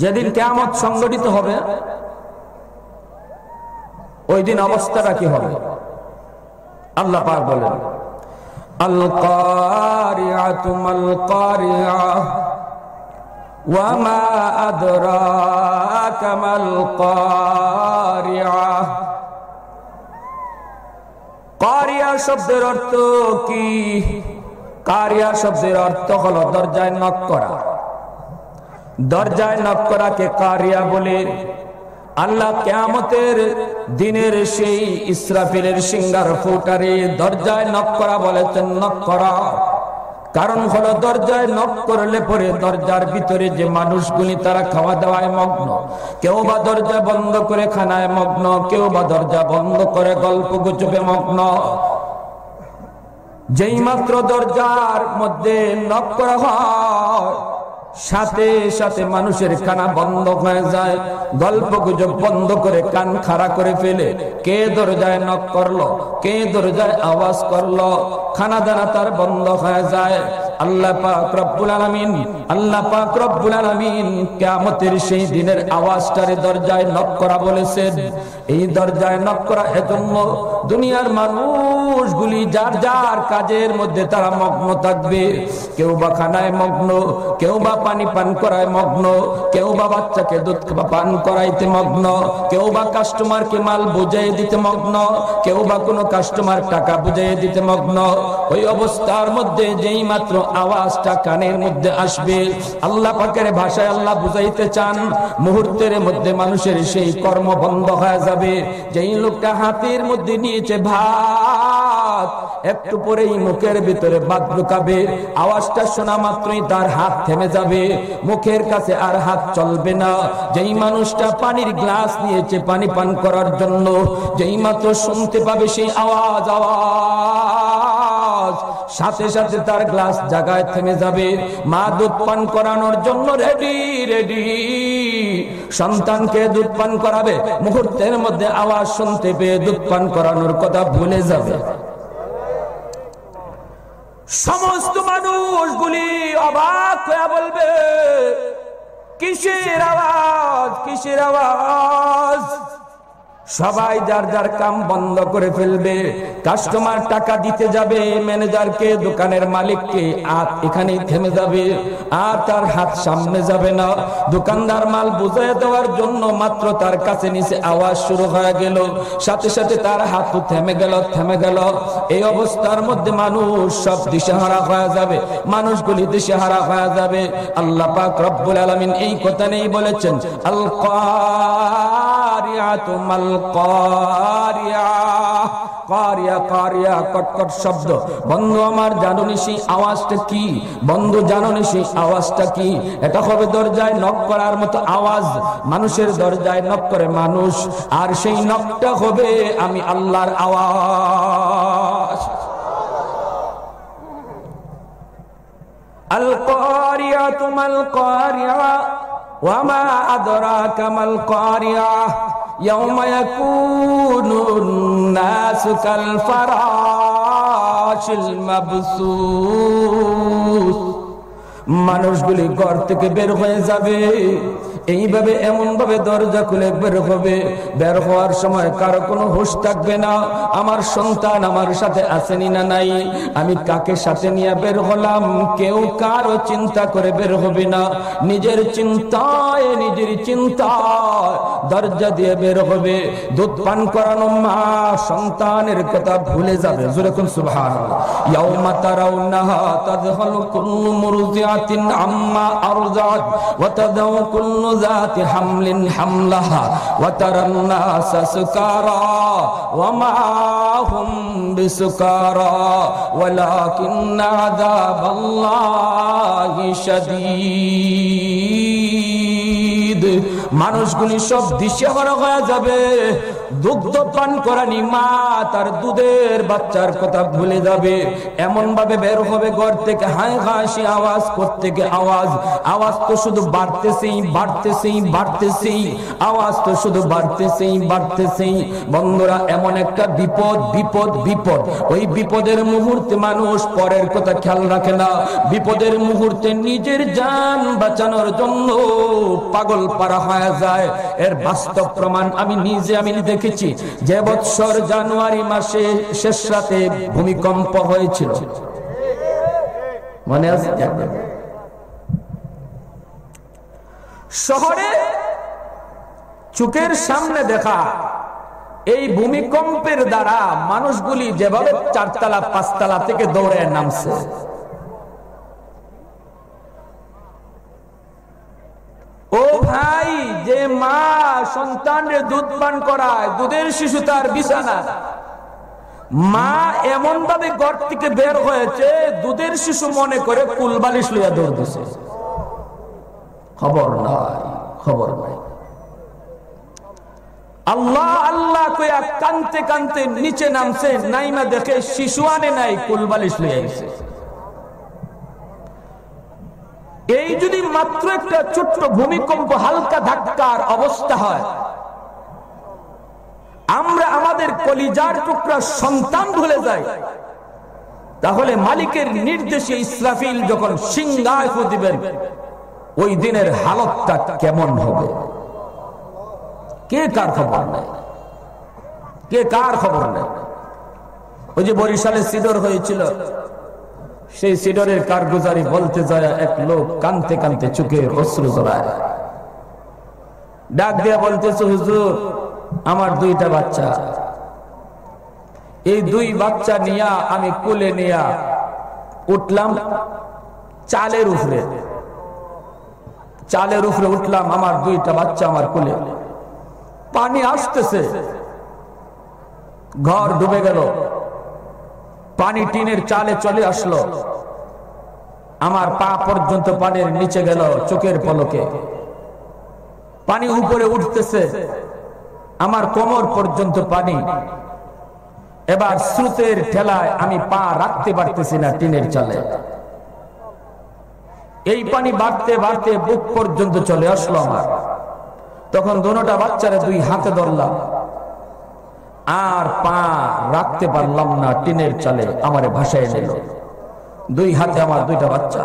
যেদিন কিয়ামত সংঘটিত হবে ওই দিন অবস্থাটা কি হবে? আল্লাহ পাক বলেন, আল কারিআতু মাল কারিআহ ওয়া মা আদরাকা মাল কারিআহ। কারিয়া শব্দের অর্থ কি? কারিয়া শব্দের অর্থ হলো দরজায় নক করা। দরজায় নক করাকে কারিয়া বলে। আল্লাহ কিয়ামতের দিনের সেই ইসরাফিলের সিংহার ফুটারে দরজায় নক করা বলেছেন, নক করা। কারণ হলো দরজায় নক করলে পরে দরজার ভিতরে যে মানুষগুলি তারা খাওয়া দাওয়ায় মগ্ন, কেউ বা দরজা বন্ধ করে খানায় মগ্ন, কেউ বা দরজা বন্ধ করে গল্প গুজবে মগ্ন। যেই মাত্র দরজার মধ্যে নক করা হয় সাথে সাথে মানুষের কানা বন্ধ হয়ে যায়, গল্প গুজব বন্ধ করে কান খাড়া করে ফেলে। কে দরজায় নক করলো, কে দরজায় আওয়াজ করলো, খানা দানা তার বন্ধ হয়ে যায়। আল্লাহ পাক রব্বুল আলামিন, আল্লাহ পাক রব্বুল আলামিন কিয়ামতের সেই দিনের আওয়াজটারে দরজায় নক করা বলেছেন। এই দরজায় নক করা এজন্য দুনিয়ার মানুষগুলি যার যার কাজের মধ্যে তারা মগ্ন থাকবে। কেউ বা খানায় মগ্ন, কেউ বা পানি পান করায় মগ্ন, কেউ বা বাচ্চাকে দুধ পান করাইতে মগ্ন, কেউ বা কাস্টমারকে মাল বুঝিয়ে দিতে মগ্ন, কেউ বা কোনো কাস্টমার টাকা বুঝিয়ে দিতে মগ্ন। ওই অবস্থার মধ্যে যেই মাত্র আওয়াজটা কানের মধ্যে আসবে, আল্লাহ পাকের ভাষায় আল্লাহ বুঝাইতে চান মুহূর্তের মধ্যে মানুষের সেই কর্ম বন্ধ হয়ে যাবে। যেই লোকটা হাতের মধ্যে নিয়েছে ভাত, একটু পরেই মুখের ভিতরে ভাত ঢুকাবে, আওয়াজটা শোনা মাত্রই তার হাত থেমে যাবে, মুখের কাছে আর হাত চলবে না। যেই মানুষটা পানির গ্লাস নিয়েছে পানি পান করার জন্য, যেই মাত্র শুনতে পাবে সেই আওয়াজ, আওয়াজ সাথে সাথে তার গ্লাস জায়গায় থেমে যাবে। মা দুধ পান করানোর জন্য রেডি রেডি, সন্তানকে দুধ পান করাবে, মুহূর্তের মধ্যে আওয়াজ শুনতে পেয়ে দুধ পান করানোর কথা ভুলে যাবে। সমস্ত মানুষগুলি অবাক হয়ে বলবে, কিসের আওয়াজ, কিসের আওয়াজ? সবাই যার যার কাম বন্ধ করে ফেলবে। কাস্টমার টাকা দিতে যাবে ম্যানেজারকে, দোকানের মালিককে, আর এখানেই থেমে যাবে, আর তার হাত সামনে যাবে না। দোকানদার মাল বুঝিয়ে দেওয়ার জন্য মাত্র তার কাছে নিচে আওয়াজ শুরু হয়ে গেল, সাথে সাথে তার হাতও থেমে গেল, থেমে গেল। এই অবস্থার মধ্যে মানুষ সব দিশেহারা হয়ে যাবে, মানুষগুলি দিশেহারা হয়ে যাবে। আল্লাহ পাক রব্বুল আলামিন এই কথা নেই বলেছেন, আল কারিআতু মাল কারিয়া। কারিয়া কারিয়া কটকট শব্দ। বন্ধু আমার, জানুনি সেই আওয়াজটা কি? বন্ধু জানুনি সেই আওয়াজটা কি? এটা হবে দরজায় নক করার মতো আওয়াজ। মানুষের দরজায় নক করে মানুষ, আর সেই নকটা হবে আমি আল্লাহর আওয়াজ। আল কারিয়াতু মাল কারিয়া ওয়া মা আদরাকা মাল কারিয়া ইয়াউমা ইয়াকুনুন নাসু কাল ফারাশিল মাবসুস। মানুষগুলি ঘর থেকে বের হয়ে যাবে, এইভাবে এমন ভাবে দরজা খুলে বের হবে, বের হওয়ার সময় কারো কোনো হুঁশ থাকবে না। আমার সন্তান আমার সাথে আসেনি না নাই, আমি কাকে সাথে নিয়ে বের হলাম, কেউ কারো চিন্তা করে বের হবে না। নিজের চিন্তায়, নিজের চিন্তায় দরজা দিয়ে বের হবে। দুধ পান করানো মা সন্তানের কথা ভুলে যাবে। যেরকম সুবহানাল্লাহ, ইয়াউমা তারাউনাহা তাযহালু কুল্লু মুরদিআতিন আম্মা আরযাত ওয়া তাদাউ কুল্লু যাতি হামলিন হামলাহা ওয়া তারান নাসা সুকারা ওয়া মা হুম বিসুকারা ওয়ালাকিন্না আযাবাল্লাহি শাদীদ। মানুষগুলি সব দিশেহারা হয়ে যাবে, দুগ্ধ পান করানি মা তার দুধের বাচ্চার কথা ভুলে যাবে, এমন ভাবে বের হবে ঘর থেকে, হায় হাসি আওয়াজ করতে গিয়ে আওয়াজ তো শুধু বাড়তেছেই বাড়তেছেই বাড়তেছেই, আওয়াজ তো শুধু বাড়তেছেই বাড়তেছেই। বন্ধুরা, এমন একটা বিপদ বিপদ বিপদ, ওই বিপদের মুহূর্তে মানুষ পরের কথা খেয়াল রাখে না, বিপদের মুহূর্তে নিজের জান বাঁচানোর জন্য পাগল পারা হয়ে যায়। এর বাস্তব প্রমাণ আমি দেখেছি। যে বৎসর জানুয়ারি মাসে শেষ রাতে ভূমিকম্প হয়েছিল, মনে আছে? শহরে চোখের সামনে দেখা এই ভূমিকম্পের দ্বারা মানুষগুলি যেভাবে 4 তলা 5 তলা থেকে দৌড়ে নামছে, ও ভাই, যে মা সন্তানের দুধ পান করায়, দুধের শিশু তার বিছানা, মা এমন ভাবে ঘর থেকে বের হয়েছে, দুধের শিশু মনে করে কুলবালিশ লইয়া দৌড় দিছে। খবর নাই, খবর নাই। আল্লাহ আল্লাহ কইয়া কানতে কানতে নিচে নামছে, নাইমা দেখে শিশু আনে নাই, কুলবালিশ লইয়া আইছে। এই যদি মাত্র একটা ছোট্ট ভূমিকম্প, হালকা ধাক্কার অবস্থা হয়, আমরা আমাদের কলিজার টুকরা সন্তান ভুলে যাই, তাহলে মালিকের নির্দেশে ইসরাফিল যখন সিংহায় ফু দিবেন, ওই দিনের হালতটা কেমন হবে? কে কার খবর নেই? কে কার খবর নেই? ওই যে বরিশালে সিডর হয়েছিল, সেই সিডরের কারগুজারি বলতে যায় এক লোক কানতে কানতে চোখের অশ্রু ঝরায়, ডাক দিয়া বলতেছে, হুজুর, আমার 2টা বাচ্চা, এই 2 বাচ্চা নিয়া আমি কোলে নিয়া উঠলাম চালের উপরে উঠলাম, আমার 2টা বাচ্চা আমার কোলে, পানি আসতেছে, ঘর ডুবে গেল, পানি টিনের চালে চলে আসলো, আমার পা পর্যন্ত পানির নিচে গেল চোখের পলকে, পানি উপরে উঠতেছে, আমার কোমর পর্যন্ত পানি, এবার স্রোতের ঠেলায় আমি পা রাখতে পারতেছি না টিনের চালে, এই পানি বাড়তে বাড়তে বুক পর্যন্ত চলে আসলো আমার। তখন দোনোটা বাচ্চারে 2 হাতে ধরলাম, আর পা রাখতে পারলাম না টিনের চালে, আমারে ভাসায় নিল। 2 হাতে আমার 2টা বাচ্চা,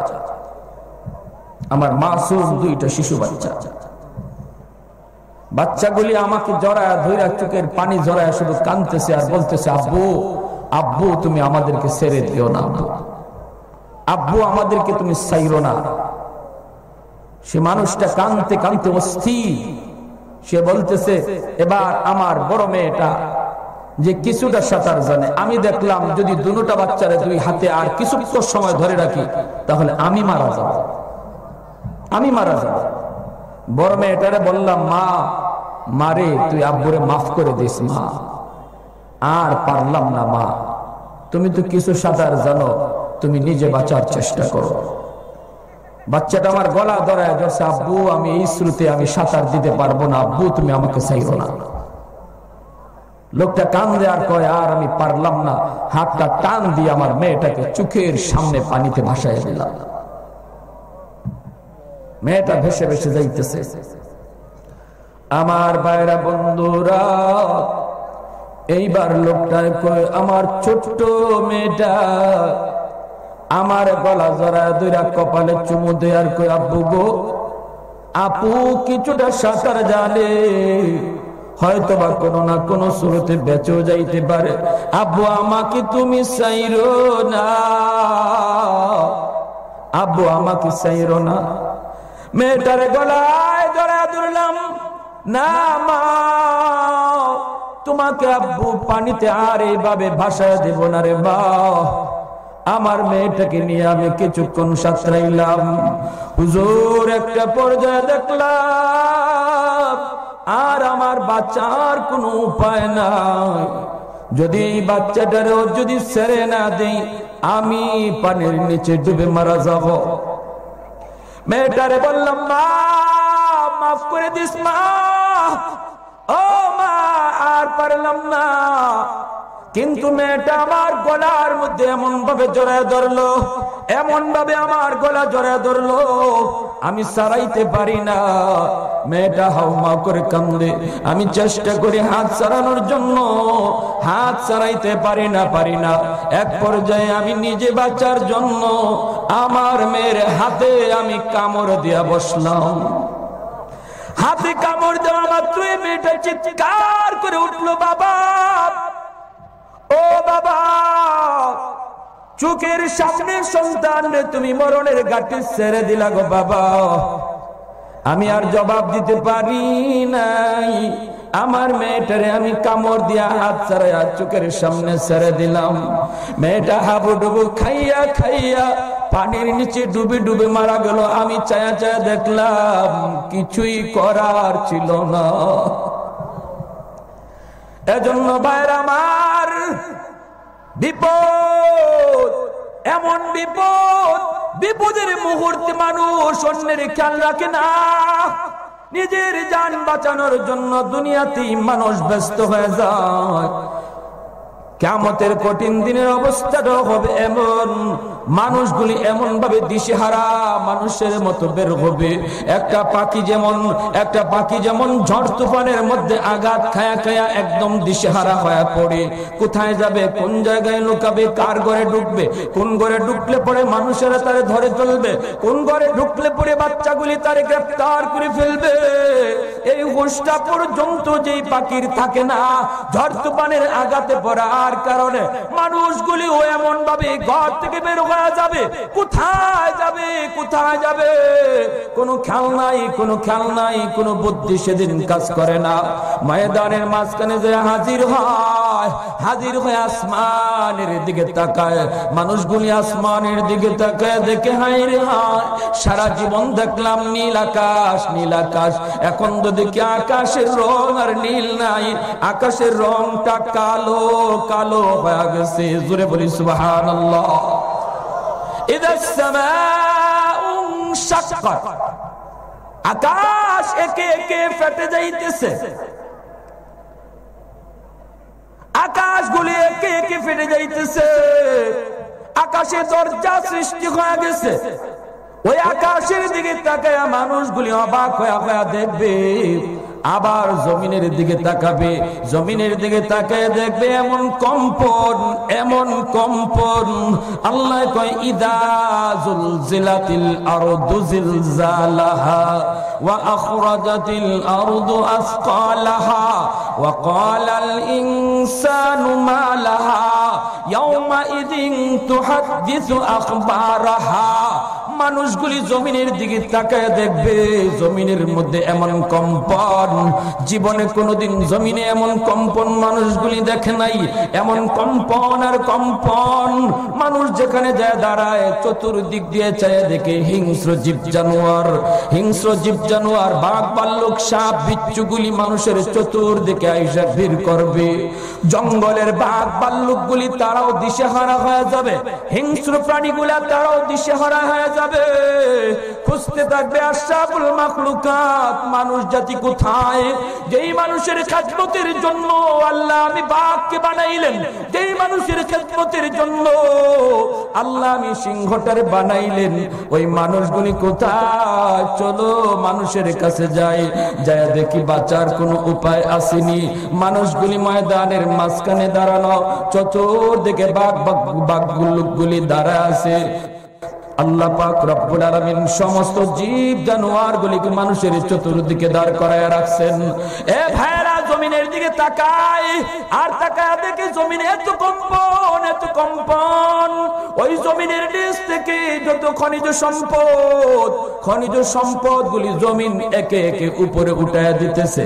আমার মাসুম 2টা শিশু বাচ্চা। বাচ্চাগুলি আমাকে জড়ায় ধইরা চোখের পানি জড়ায় শুধু কাঁদতেছে আর বলতেছে, আব্বু আব্বু তুমি আমাদেরকে ছেড়ে দিও না, আব্বু আমাদেরকে তুমি ছাইরো না। সে মানুষটা কাঁদতে কাঁদতে অস্থির, সে বলতেছে, এবার আমার বড় মেয়েটা যে কিছুটা সাঁতার জানে, আমি দেখলাম যদি দুটোটা বাচ্চারে 2 হাতে আর কিছুক্ষণ সময় ধরে রাখি, তাহলে আমি মারা যাব, আমি মারা যাব। বড় মেয়েটারে বললাম, মা মারে তুই আব্বুরে মাফ করে দিস মা, আর পারলাম না মা, তুমি তো কিছু সাঁতার জানো, তুমি নিজে বাঁচার চেষ্টা করো। বাচ্চাটা আমার গলা ধরায় ধরছে, আব্বু আমি এই স্রোতে আমি সাঁতার দিতে পারবো না, আব্বু তুমি আমাকে চাইরো না। লোকটা কান্দে আর কয়, আর আমি পারলাম না, হাতটা টান দিয়ে আমার মেয়েটাকে চোখের সামনে পানিতে ভাসায় দিলাম। মেয়েটা ভেসে ভেসে যাইতেছে। আমার ভাইরা বন্ধুরা, এইবার লোকটায় কয়, আমার ছোট্ট মেয়েটা আমার গলা জড়ায় ধইরা কপালে চুমু দেয় আর কয়, আব্বু গো, আপু কিছুটা সাঁতার জানে, হয়তো বা কোনো না কোনো স্রোতে বেঁচেও যাইতে পারে, আব্বু আমাকে তুমি চাইরো না, আব্বু আমাকে চাইরো না। মেয়েটার গলায় জড়ায় ধরলাম, না মা, তোমাকে আব্বু পানিতে আর এইভাবে ভাসায় দেব না রে বা। আমার মেয়েটাকে নিয়ে আমি কিছুক্ষণ সাঁতরাইলাম, হুজুর একটা পর্যায়ে দেখলাম আর আমার বাচ্চার কোনো উপায় নাই, যদি এই বাচ্চাটারও যদি ছেড়ে না দেই, আমি পানির নিচে ডুবে মারা যাব। মেয়েটারে বললাম, মা মাফ করে দিস মা, ও মা আর কিন্তু মেয়েটা আমার গলার মধ্যে এমন ভাবে জড়ায় ধরলো, এমন ভাবে আমার গলা জড়ায় ধরলো, আমি ছাড়াইতে পারি না। মেয়েটা হাউমাউ করে কান্দে, আমি চেষ্টা করি হাত ছাড়ানোর জন্য, হাত ছাড়াইতে পারি না। এক পর্যায়ে আমি নিজে বাঁচার জন্য আমার মেয়ের হাতে আমি কামড় দিয়া বসলাম। হাতে কামড় দেওয়া মাত্রই মেয়েটা চিৎকার করে উঠলো, বাবা, ও বাবা, চোখের সামনে সন্তান রে তুমি মরণের ঘাটে ছেড়ে দিলা গো বাবা। আমি আর জবাব দিতে পারি নাই। আমার মেয়েটারে আমি কামড় দিয়া হাত ছাড়াইয়া চোখের সামনে ছেড়ে দিলাম। মেয়েটা হাবুডুবু খাইয়া খাইয়া পানির নিচে ডুবে ডুবে মারা গেল। আমি চায়া চায়া দেখলাম, কিছুই করার ছিল না। এজন্য ভাইরা আমার, বিপদ এমন বিপদ, বিপদের মুহূর্তে মানুষ অন্যের খেয়াল রাখে না। নিজের জান বাঁচানোর জন্য দুনিয়াতেই মানুষ ব্যস্ত হয়ে যায়। কিয়ামতের কঠিন দিনের অবস্থাটা হবে এমন, মানুষগুলি এমন ভাবে দিশেহারা মানুষের মতো বের হবে। একটা পাখি যেমন ঝড় তুফানের মধ্যে আঘাত খায়া খায়া একদম দিশেহারা হয়ে পড়ে। কোথায় যাবে, কোন জায়গায় লুকাবে, কার ঘরে ঢুকবে, কোন ঘরে ঢুকলে পরে মানুষেরা তারে ধরে ফেলবে, কোন ঘরে ঢুকলে পরে বাচ্চাগুলি তারে গ্রেফতার করে ফেলবে, এই হুঁশটা পর্যন্ত যেই পাখির থাকে না, ঝড় তুফানের আঘাতে পড়ার কারণে মানুষগুলিও এমন ভাবে ঘর থেকে বের হয়ে যাবে। কোথায় যাবে কোনো খেয়াল নাই, কোনো বুদ্ধি সেদিন কাজ করে না। ময়দানের মাঝখানে যে হাজির হয়ে আসমানের দিকে তাকায়, মানুষগুলি আসমানের দিকে তাকায়, দেখে হায় রে হায়, সারা জীবন দেখলাম নীল আকাশ, এখন তো দেখি আকাশের রং আর নীল নাই, আকাশের রংটা কালো কালো হয়ে গেছে। জোরে বলি সুবহানাল্লাহ। ইদাস সামাউ শাক্কাত, আকাশ একে একে ফেটে যাইতেছে, আকাশগুলি একে একে ফেটে যাইতেছে, আকাশে দরজা সৃষ্টি হয়ে গেছে। ওই আকাশের দিকে তাকায় মানুষগুলি অবাক হয়ে দেখবে, আবার জমিনের দিকে তাকাবে, জমিনের দিকে তাকায় দেখবে এমন কম্পন। আল্লাহ কয়, ইদা জুলজিলাতিল আরদু জিলজালাহা ওয়া আখরাজাতিল আরদু আসকালাহা ওয়া ক্বালাল ইনসানু মা লাহা ইয়াওমা ইযিন তুহাদ্দিসু আখবারাহা। মানুষগুলি জমিনের দিকে তাকায় দেখবে, জমিনের মধ্যে এমন কম্পন, জীবনে কোনোদিন জমিনে এমন কম্পন মানুষগুলি দেখে নাই। এমন কম্পন আর কম্পন, মানুষ যেখানে যায় দাঁড়ায়, চতুর্দিক দিয়ে চায় দেখে হিংস্র জীব জানোয়ার, বাঘ ভাল্লুক সাপ বিচ্ছুগুলি মানুষের চতুর্দিকে আইসা ভিড় করবে। জঙ্গলের বাঘ ভাল্লুকগুলি তারাও দিশেহারা হয়ে যাবে, হিংস্র প্রাণীগুলা তারাও দিশেহারা হয়ে যাবে। খুঁজতে থাকবে আশরাফুল মাখলুকাত, মানুষ জাতি কোথায়? যেই মানুষের খেদমতের জন্য আল্লাহ আমি বাঘকে বানাইলেন, যেই মানুষের খেদমতের জন্য আল্লাহ আমি সিংহটারে বানাইলেন, ওই মানুষগুলি কোথায়? চলো মানুষের কাছে যাই, যায় দেখি বাঁচার কোনো উপায় আসেনি। মানুষগুলি ময়দানের মাঝখানে দাঁড়ানো, চতুর্দিকে বাঘগুলি দাঁড়ায় আছে। আল্লাহ পাক রব্বুল আলামিন সমস্ত জীব জানোয়ার গুলিকে মানুষের চতুর্দিকে দাঁড় করায় রাখছেন। এ ভাইরা, জমিনের দিকে তাকায় আর তাকায় দেখে জমিনে এত কম্পন। ওই জমিনের নিচ থেকে যত খনিজ সম্পদ গুলি জমিন একে একে উপরে উঠায় দিতেছে।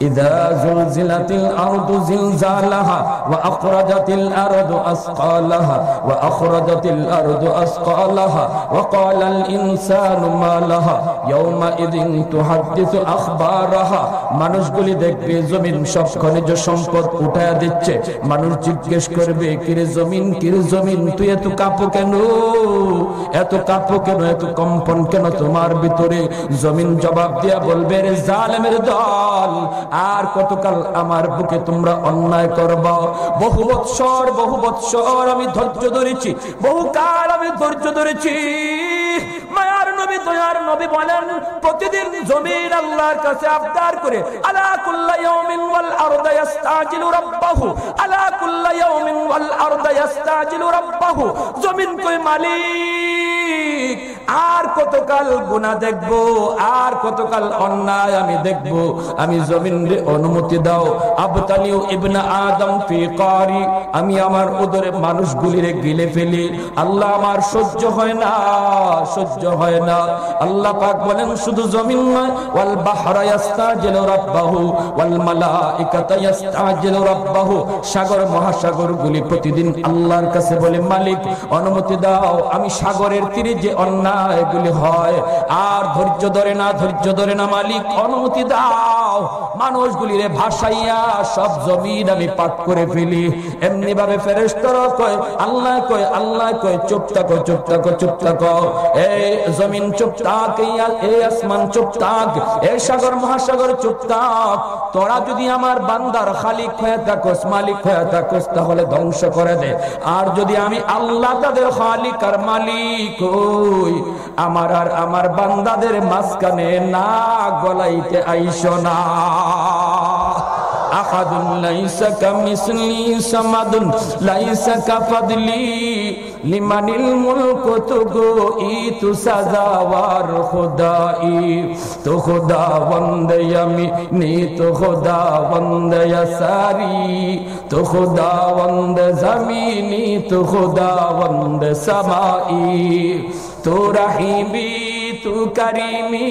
ইযা জুলজিলাতিল আরদু জিলজালাহা ওয়া আখরাজাতিল আরদু আসকালাহা ওয়া আখরাজাতিল আরদু আসকালাহা ওয়া ক্বালাল ইনসানু মা লাহা ইয়াওমা ইযিন তুহাদ্দিসু আখবারাহা। মানুষগুলি দেখবে জমিন সব খনিজ সম্পদ উঠায়া দিচ্ছে। মানুষ জিজ্ঞেস করবে, কিরে জমিন তুই এত কাঁপো কেন, এত কম্পন কেন তোমার ভিতরে? জমিন জবাব দিয়া বলবে, রে জালেমের দল, আর কতকাল আমার বুকে তোমরা অন্যায় করবা? বহু বৎসর আমি ধৈর্য ধরেছি, বহুকাল আমি ধৈর্য ধরেছি। মায়ার নবী দয়ার নবী বলেন, প্রতিদিন জমিন আল্লাহর কাছে আবদার করে, আলা কুল্লা ইয়াউমিন ওয়াল আরদু ইস্তাজিলু রাব্বাহু, আলা কুল্লা ইয়াউমিন ওয়াল আরদু ইস্তাজিলু রাব্বাহু। জমিন কই মালিক, আর কতকাল গুনাহ দেখব, আর কতকাল অন্যায় আমি দেখব? আমি জমিনরে অনুমতি দাও। আবতালিউ ইবনে আদম ফি কারি, আমি আমার উদরে মানুষগুলিরে গিলে ফেলি। আল্লাহ আমার সহ্য হয় না, সহ্য হয় না। আল্লাহ পাক বলেন শুধু জমিন নয়, ওয়াল বাহরা ইস্তাজিলু রাব্বাহু ওয়াল মালাইকাতু ইস্তাজিলু রাব্বাহু। সাগর মহাসাগর গুলি প্রতিদিন আল্লাহর কাছে বলে, মালিক অনুমতি দাও, আমি সাগরের তীরে যে অন্যায় গুলি হয় আর ধৈর্য ধরে না মালিক অনুমতি দাও, মানুষগুলিরে ভাসাইয়া সব জমিন আমি পাক করে ফেলি। এমনি ভাবে ফেরেশতারা কয়, আল্লাহ কয় চুপ থাকো, এই জমিন চুপ থাক, এই আসমান চুপ থাক, এই সাগর মহাসাগর চুপ থাক। তোরা যদি আমার বান্দার খালিক হয়ে থাকোস, মালিক হয়ে থাকোস, তাহলে ধ্বংস করে দে। আর যদি আমি আল্লাহ তাদের খালিক আর মালিক হই, আমার আর আমার বান্দাদের মাঝখানে না গলাইতে আইসো না। আহাদুন লাইসা কামিসলি সামাদুন লাইসা কাফাদলি লিমানিল মুলকু তুগো ইতু সাজাওয়ার খুদাই। তো খুদাবন্দ আমি নি, তো খুদাবন্দ সারি, তো খুদাবন্দ জমিনি, তো খুদাবন্দ সমাই। তো রহিবি তু করিমি,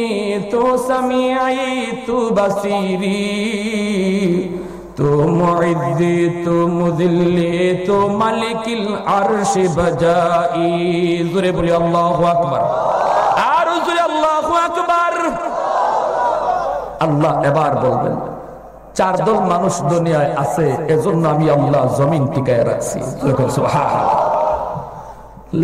তু সমিআই, তু বসিরি, তু মুইদ্দি, তু মুযিল্লি, তু মালিকিল আরশি বজাই। জোরে বলি আল্লাহু আকবার, আর জোরে আল্লাহু আকবার। আল্লাহ এবার বলবেন, চার দল মানুষ দুনিয়ায় আছে, এজন্য আমি আল্লাহ জমিন টিকায় রাখছি। সুবহানাল্লাহ।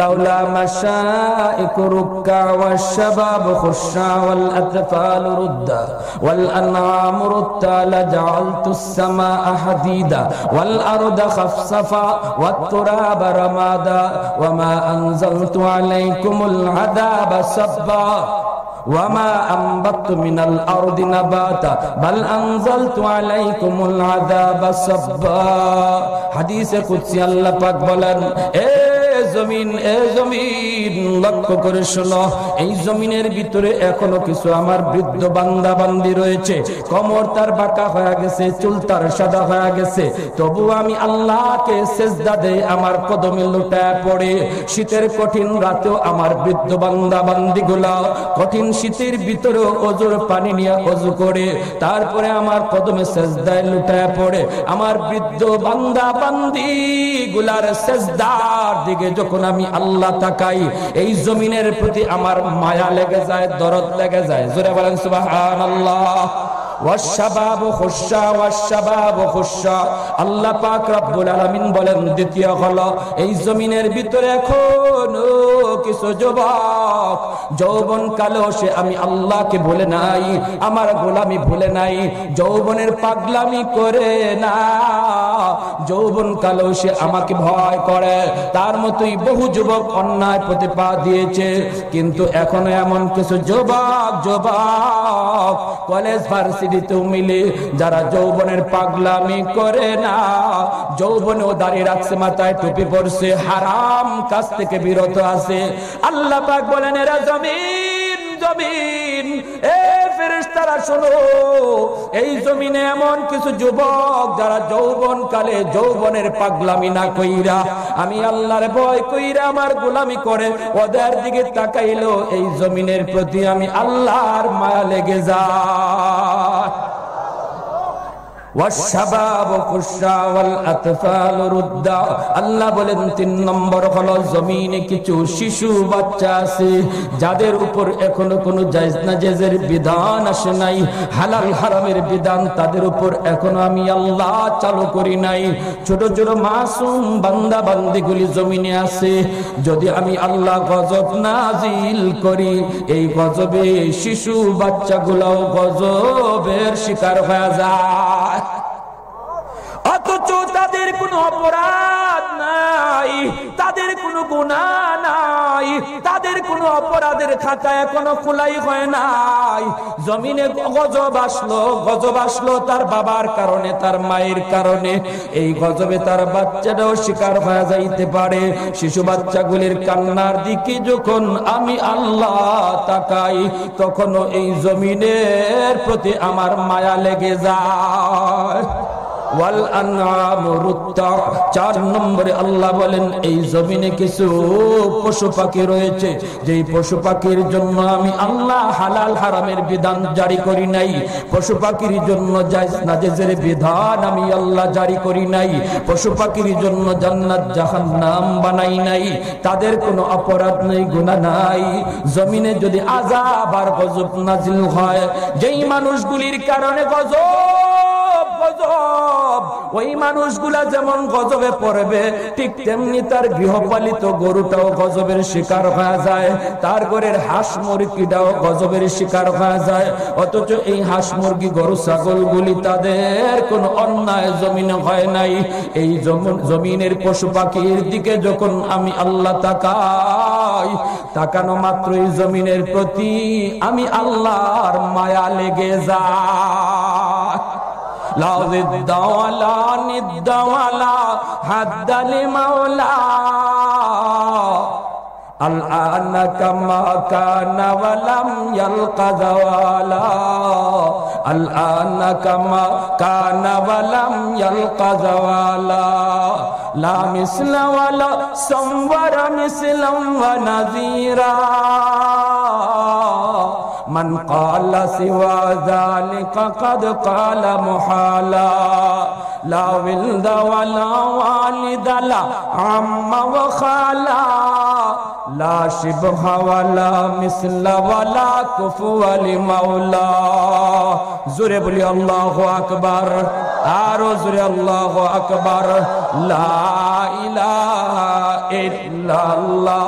لولا مشائك ركع والشباب خشع والأطفال ردا والأنعام ردا لجعلت السماء حديدا والأرض خفصفا والتراب رمادا وما أنزلت عليكم العذاب صبا وما أنبت من الأرض نباتا بل أنزلت عليكم العذاب صبا। হাদিসে কুদসি আল্লাহ পাক বলেন, জমিন লক্ষ্য করে শোনো, এই জমিনের ভিতরে এখনো কিছু আমার বৃদ্ধ বান্দা বান্দি রয়েছে, কমর তার বাঁকা হয়ে গেছে, চুল তার সাদা হয়ে গেছে, তবু আমি আল্লাহকে সেজদা দেই, আমার কদমে লুটায় পড়ে। শীতের কঠিন রাতেও আমার বৃদ্ধ বান্দা বান্দি গুলা কঠিন শীতের ভিতরে অজুর পানি নিয়ে অজু করে তারপরে আমার কদমে সেজদায় লুটায় পড়ে। আমার বৃদ্ধ বান্দা বান্দি গুলার সেজদার দিকে যখন আমি আল্লাহ তাকাই, এই জমিনের প্রতি আমার মায়া লেগে যায়, দরদ লেগে যায়। জোরে বলেন সুবহানাল্লাহ। ওয়াশশাবাবু খুশশা ওয়াশশাবাবু খুশশা। আল্লাহ পাক রব্বুল আলামিন বলেন, দ্বিতীয় হলো এই জমিনের ভিতরে এখনো কিছু যুবক যৌবন কালেও সে আমি আল্লাহকে ভুলে নাই, আমার গোলামি ভুলে নাই, যৌবনের পাগলামি করে না, যৌবন কালেও সে আমাকে ভয় করে। তার মতোই বহু যুবক অন্যায় পথে পা দিয়েছে, কিন্তু এখনো এমন কিছু যুবক কলেজ ভার্সিটিতেও মিলে যারা যৌবনের পাগলামি করে না, যৌবনেও দাঁড়িয়ে রাখছে, মাথায় টুপি পরছে, হারাম কাজ থেকে বিরত আছে। আল্লাহ পাক বলেন, এরা জমিন এ ফেরেশতারা শোনো, এই জমিনে এমন কিছু যুবক যারা যৌবন কালে যৌবনের পাগলামি না কইরা আমি আল্লাহর ভয় কইরা আমার গোলামি করে, ওদের দিকে তাকাইলো এই জমিনের প্রতি আমি আল্লাহর মায়া লেগে যায়। আল্লাহ বলেন 3 নম্বর হলো জমিনে কিছু শিশু বাচ্চা আছে যাদের উপর এখনো কোনো জায়েজ নাজেজের বিধান আসে নাই, হালাল হারামের বিধান তাদের উপর এখনো আমি আল্লাহ চালু করি নাই। ছোট ছোট মাসুম বান্দা বান্দিগুলি জমিনে আছে, যদি আমি আল্লাহ গজব নাজিল করি এই গজবে শিশু বাচ্চাগুলোও গজবের শিকার হয়ে যায়। অথচ তাদের কোনো অপরাধ নাই, তাদের কোনো গুনাহ নাই, তাদের কোনো অপরাধের খাতা এখনো খোলাই হয় নাই। জমিনে গজব আসলো তার বাবার কারণে, তার মায়ের কারণে। এই গজবে তার বাচ্চাটাও শিকার হয়ে যাইতে পারে। শিশু বাচ্চাগুলির কান্নার দিকে যখন আমি আল্লাহ তাকাই তখনও এই জমিনের প্রতি আমার মায়া লেগে যায়। ওয়াল আনআমু রুত্তা, 4 নম্বরে আল্লাহ বলেন এই জমিনে কিছু পশু পাখি রয়েছে যেই পশু পাখির জন্য আমি আল্লাহ হালাল হারামের বিধান জারি করি নাই, পশু পাখির জন্য জায়েজ নাজেজের বিধান আমি আল্লাহ জারি করি নাই, পশু পাখির জন্য জান্নাত জাহান্নাম বানাই নাই, তাদের কোনো অপরাধ নেই, গুনাহ নাই। জমিনে যদি আযাব আর গজব নাজিল হয়, যেই মানুষগুলির কারণে ওই মানুষগুলা যেমন গজবে পড়বে ঠিক তেমনি তার গৃহপালিত গরুটাও গজবের শিকার হয়ে যায়, তার ঘরের হাঁস মুরগিটাও গজবের শিকার হয়ে যায়। অথচ এই হাঁস মুরগি গরু ছাগলগুলি তাদের কোনো অন্যায় জমিনে হয় নাই। এই জমিনের পশু পাখির দিকে যখন আমি আল্লাহ তাকাই, তাকানো মাত্রই জমিনের প্রতি আমি আল্লাহর মায়া লেগে যায়। لا ضد ولا ند ولا حد لمولا الآن كما كان ولم يلق زوالا الآن كما كان ولم يلق زوالا لا مثل ولا صور مثلا ونذيرا من قال سوى ذلك قد قال محالا لا ولد ولا والد لا عم وخالا لا شبه ولا مثل ولا كفو لمولا জোরে বলি আল্লাহু আকবার, আরো জোরে আল্লাহু আকবার। লা ইলাহা ইল্লাল্লাহ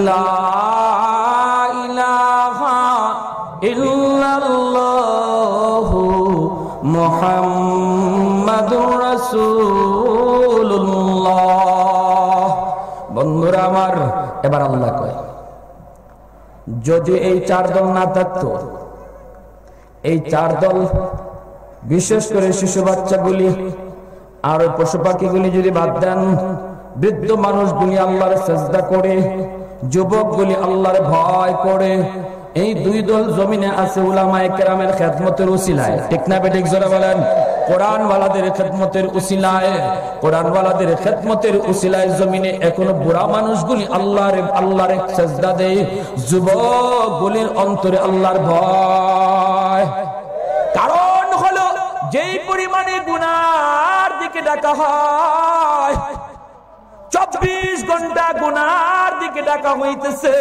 লা ইলাহা ইল্লাল্লাহু মুহাম্মাদুর রাসূলুল্লাহ। বন্ধুরা আমার, এবার আল্লাহ কয় যদি এই 4 দল না থাকতো, এই 4 দল বিশেষ করে শিশু বাচ্চাগুলি আর পশু পাখিগুলি যদি বাদ দেন, বৃদ্ধ মানুষগুলি আল্লাহর সিজদা করে, যুবকগুলি আল্লাহর ভয় করে, এই 2 দল জমিনে আছে উলামায়ে কেরামের খেদমতের উসিলায়। ঠিক না বেঠিক জোরে বলেন? কোরআন ওয়ালাদের খেদমতের উসিলায়, কোরআন ওয়ালাদের খেদমতের উসিলায় জমিনে এখনো বুড়া মানুষগুলি আল্লাহর সিজদা দেয়, যুবকগুলির অন্তরে আল্লাহর ভয়। কারণ হলো যেই পরিমাণে গুনার দিকে ডাকা হয়, 24 ঘন্টা গুনার দিকে ডাকা হইতেছে।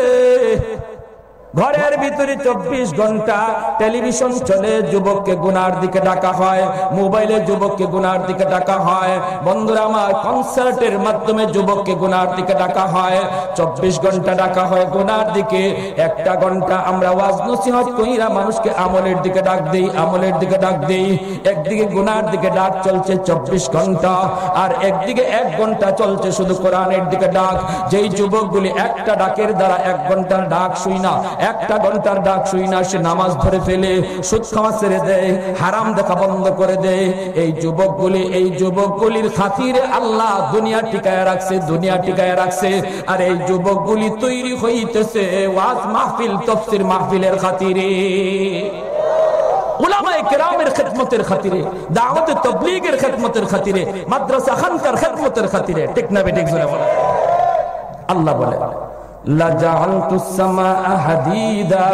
ঘরের ভিতরে 24 ঘন্টা টেলিভিশন চলে, যুবককে গুনার দিকে ডাকা হয়, মোবাইলে যুবককে গুনার দিকে ডাকা হয়, বন্ধুরা আমার কনসার্টের মাধ্যমে যুবককে গুনার দিকে ডাকা হয়। 24 ঘন্টা ডাকা হয় গুনার দিকে, 1টা ঘন্টা আমরা ওয়াজ নসিহত কইরা মানুষকে আমলের দিকে ডাক দেই, আমলের দিকে ডাক দেই। একদিকে গুনার দিকে ডাক চলছে 24 ঘন্টা, আর একদিকে 1 ঘন্টা চলছে শুধু কোরআনের দিকে ডাক। যেই যুবকগুলি একটা ডাকের দ্বারা 1 ঘন্টার ডাক শুই না, একটা ঘন্টার ডাক শুই না, সে নামাজ ধরে ফেলে, সুদ খাওয়া ছেড়ে দেয়, হারাম দেখা বন্ধ করে দেয়। এই যুবকগুলির খাতিরে আল্লাহ দুনিয়া টিকায় রাখছে, দুনিয়া টিকায় রাখছে। আর এই যুবকগুলি তৈরি হইতেছে ওয়াজ মাহফিল, তাফসীর মাহফিলের খাতিরে, উলামায়ে কেরামের খিদমতের খাতিরে, দাওয়াত তাবলীগের খিদমতের খাতিরে, মাদ্রাসা খানকার খিদমতের খাতিরে। ঠিক না বেঠিক জোরে বলেন। আল্লাহ বলে লা জাআলতুস সামাআ হাদিদা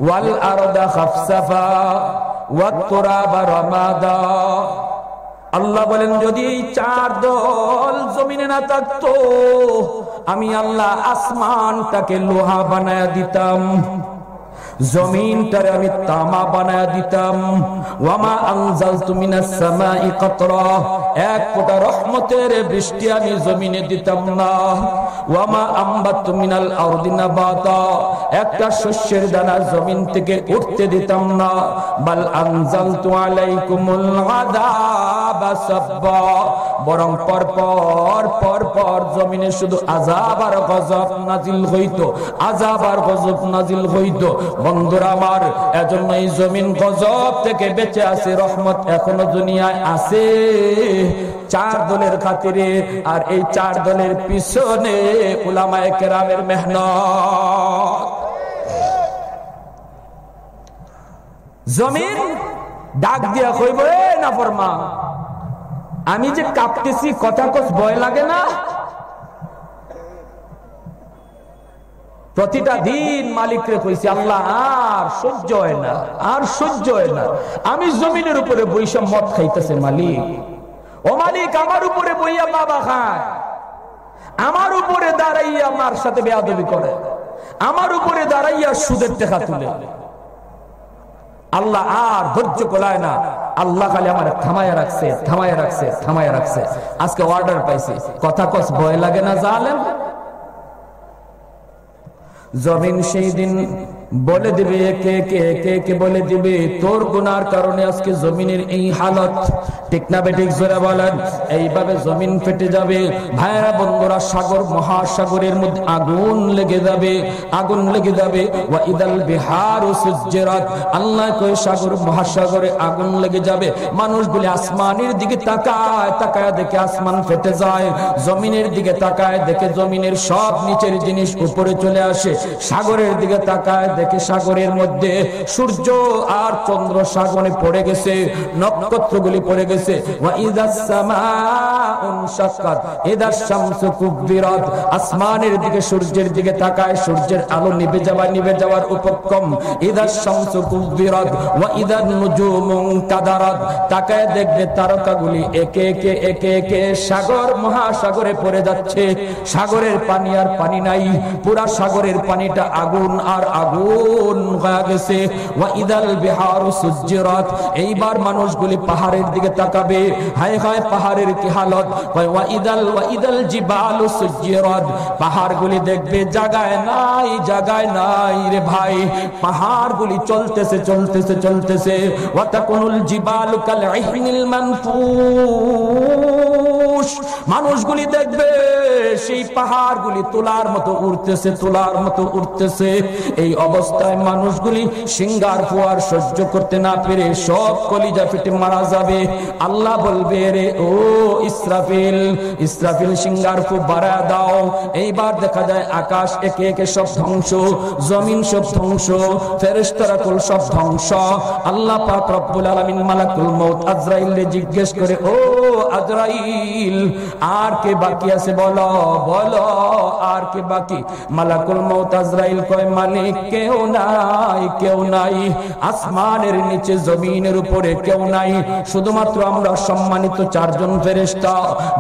ওয়াল আরদা খাফসাফা ওয়াত তুরাবা রামাদা। আল্লাহ বলেন যদি এই চার দল জমিনে না থাকতো, আমি আল্লাহ আসমানটাকে লোহা বানায়া দিতাম, জমিনটারে আমি তামা বানায়া দিতাম। ওয়ামা আনজালতু মিনাস সামাই কাতরা, এক ফোঁটা রহমতের বৃষ্টি আমি জমিনে দিতাম না। ওয়ামা আম্বাতু মিনাল আরদি নাবাতা, একটা শস্যের দানা জমিন থেকে উঠতে দিতাম না। বাল আনজালতু আলাইকুমুল আযাবা সাব্বা, বরং পর জমিনে শুধু আযাব আর গজব নাজিল হইতো, আযাব আর গজব নাজিল হইতো। বন্ধুরা আমার, এজন্য এই জমিন গজব থেকে বেঁচে আছে, রহমত এখনো দুনিয়ায় আছে চার দলের খাতিরে। আর এই চার দলের পিছনে উলামায়ে কেরামের মেহনত। জমিন ডাক দিয়া কইব, এ নাফরমান, আমি যে কাঁপতেছি কথা কস ভয় লাগে না? প্রতিটা দিন মালিকরে কইছি, আল্লাহ আর সহ্য হয় না, আর সহ্য হয় না। আমি জমিনের উপরে বইসা মদ খাইতেছে মালিক, ও মালিক আমার উপরে বইয়া বাবা খায়, আমার উপরে দাঁড়াইয়া আমার সাথে বেয়াদবি করে, আমার উপরে দাঁড়াইয়া সুদের টাকা তুলে। আল্লাহ আর ধৈর্য কোলায় না, আল্লাহ খালি আমার থামায়া রাখছে, থামায়া রাখছে, থামায়া রাখছে। আজকে অর্ডার পাইছি, কথা কস ভয় লাগে না জালেম? জমিন সেই দিন বলে দিবে, একে বলে দিবে তোর গুনার কারণে আজকে জমিনের এই হালত। ঠিক না বেঠিক জোরে বলেন? এইভাবে জমিন ফেটে যাবে। ভাইরা বন্ধুরা, সাগর মহাসাগরের মধ্যে আগুন লেগে যাবে, আগুন লেগে যাবে। ওয়া ইদাল বিহারু সুজ্জিরাত, আল্লাহ কয় সাগর মহাসাগরে আগুন লেগে যাবে। মানুষগুলি আসমানের দিকে তাকায়, তাকায় দেখে আসমান ফেটে যায়, জমিনের দিকে তাকায় দেখে জমিনের সব নিচের জিনিস উপরে চলে আসে। সাগরের দিকে তাকায় দেখে সাগরের মধ্যে সূর্য আর চন্দ্র সাগরে পড়ে গেছে, নক্ষত্রগুলি পড়ে গেছে। ওয়া ইদাস সামাউ শাক্কাত ইদাস শামসু কুব্বিরাত, আসমানের দিকে সূর্যের দিকে তাকায়, সূর্যের আলো নিভে যাওয়ার উপক্রম। ইদাস শামসু কুব্বিরাত ওয়া ইদান নুজুমু কাদারাত, তাকায় দেখবে তারকাগুলি একে একে সাগর মহাসাগরে পড়ে যাচ্ছে। সাগরের পানি আর পানি নাই, পুরা সাগরের পানিটা আগুন আর আগুন হয়ে গেছে। ওয়া ইদাল বিহারু সুজ্জিরাত, এইবার মানুষগুলি পাহাড়ের দিকে তাকাবে, হায় হায় পাহাড়ের কি হালত। ওয়া ইদাল জিবালু সুজ্জিরাত, পাহাড়গুলি দেখবে জায়গায় নাই রে ভাই, পাহাড়গুলি চলতেছে। ওয়া তাকুনুল জিবালু কাল ইহনিল মানফুশ, মানুষগুলি দেখবে সেই পাহাড়গুলি তোলার মতো উঠতেছে। এই অবস্থায় মানুষগুলি সিঙ্গার ফোয়ার সহ্য করতে না পেরে সব কলিজা ফেটে মারা যাবে। আল্লাহ বলবে, রে ও ইসরাফিল সিঙ্গার ফু বাড়া দাও। এইবার দেখা যায় আকাশ একে সব ধ্বংস, জমিন সব ধ্বংস, ফেরেশতারা কুল সব ধ্বংস। আল্লাহ পাক রব্বুল আলামিন মালাকুল মউত আজরাইলকে জিজ্ঞেস করে, ও আজরাইল আর কে বাকি আছে বলো আর কে বাকি? মালাকুল মউত আজরাইল কয়, মালিক কেউ নাই, আসমানের নিচে জমিনের উপরে কেউ নাই, শুধুমাত্র আমরা সম্মানিত চারজন ফেরেশতা,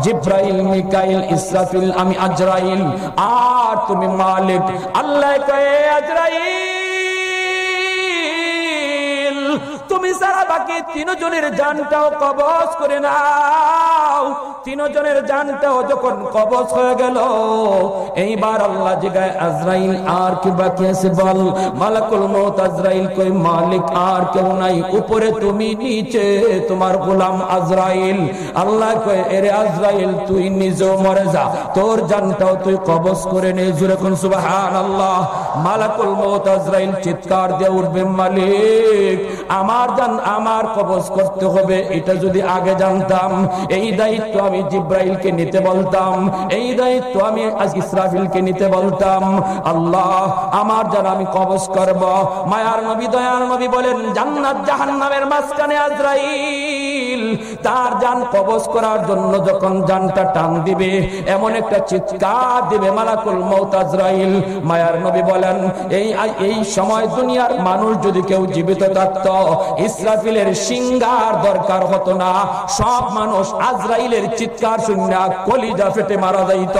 জিব্রাইল, মিকাইল, ইসরাফিল, আমি আজরাইল, আর তুমি মালিক। আল্লাহ কয়, আজরাইল তুমি সারা বাকি তিনজনের জানটাও কবজ করে নাও। তিনজনের জানটাও যখন কবজ হয়ে গেল, এইবার আল্লাহ জিগায় আজরাইল আর কি বাকি আছে বল। মালাকুল মউত আজরাইল কই মালিক আর কেউ নাই, উপরে তুমি, নিচে তোমার গোলাম আজরাইল। আল্লাহ কয় এরে আজরাইল তুই নিজেও মরে যা, তোর জানটাও তুই কবজ করে নে। জোরে কোন সুবহানাল্লাহ। মালাকুল মউত আজরাইল চিৎকার দিয়ে উঠবে, মালিক আমার জান আমার কবজ করতে হবে, এটা যদি আগে জানতাম এই দায়িত্ব আমি জিব্রাইলকে নিতে বলতাম, এই দায়িত্ব আমি ইসরাফিলকে নিতে বলতাম। আল্লাহ আমার জান আমি কবজ করব। মায়ার নবী দয়ার নবী বলেন জান্নাত জাহান্নামের মাঝখানে আজরাইল তার জান কবজ করার জন্য যখন জানটা টান দিবে, এমন একটা চিৎকার দিবে মালাকুল মউত আজরাইল। মায়ার নবী বলেন এই সময় দুনিয়ার মানুষ যদি কেউ জীবিত থাকত, ইসরাফিলের সিংহার দরকার হতো না, সব মানুষ আজরাইলের চিৎকার শুনে কলিজা ফেটে মারা যাইত।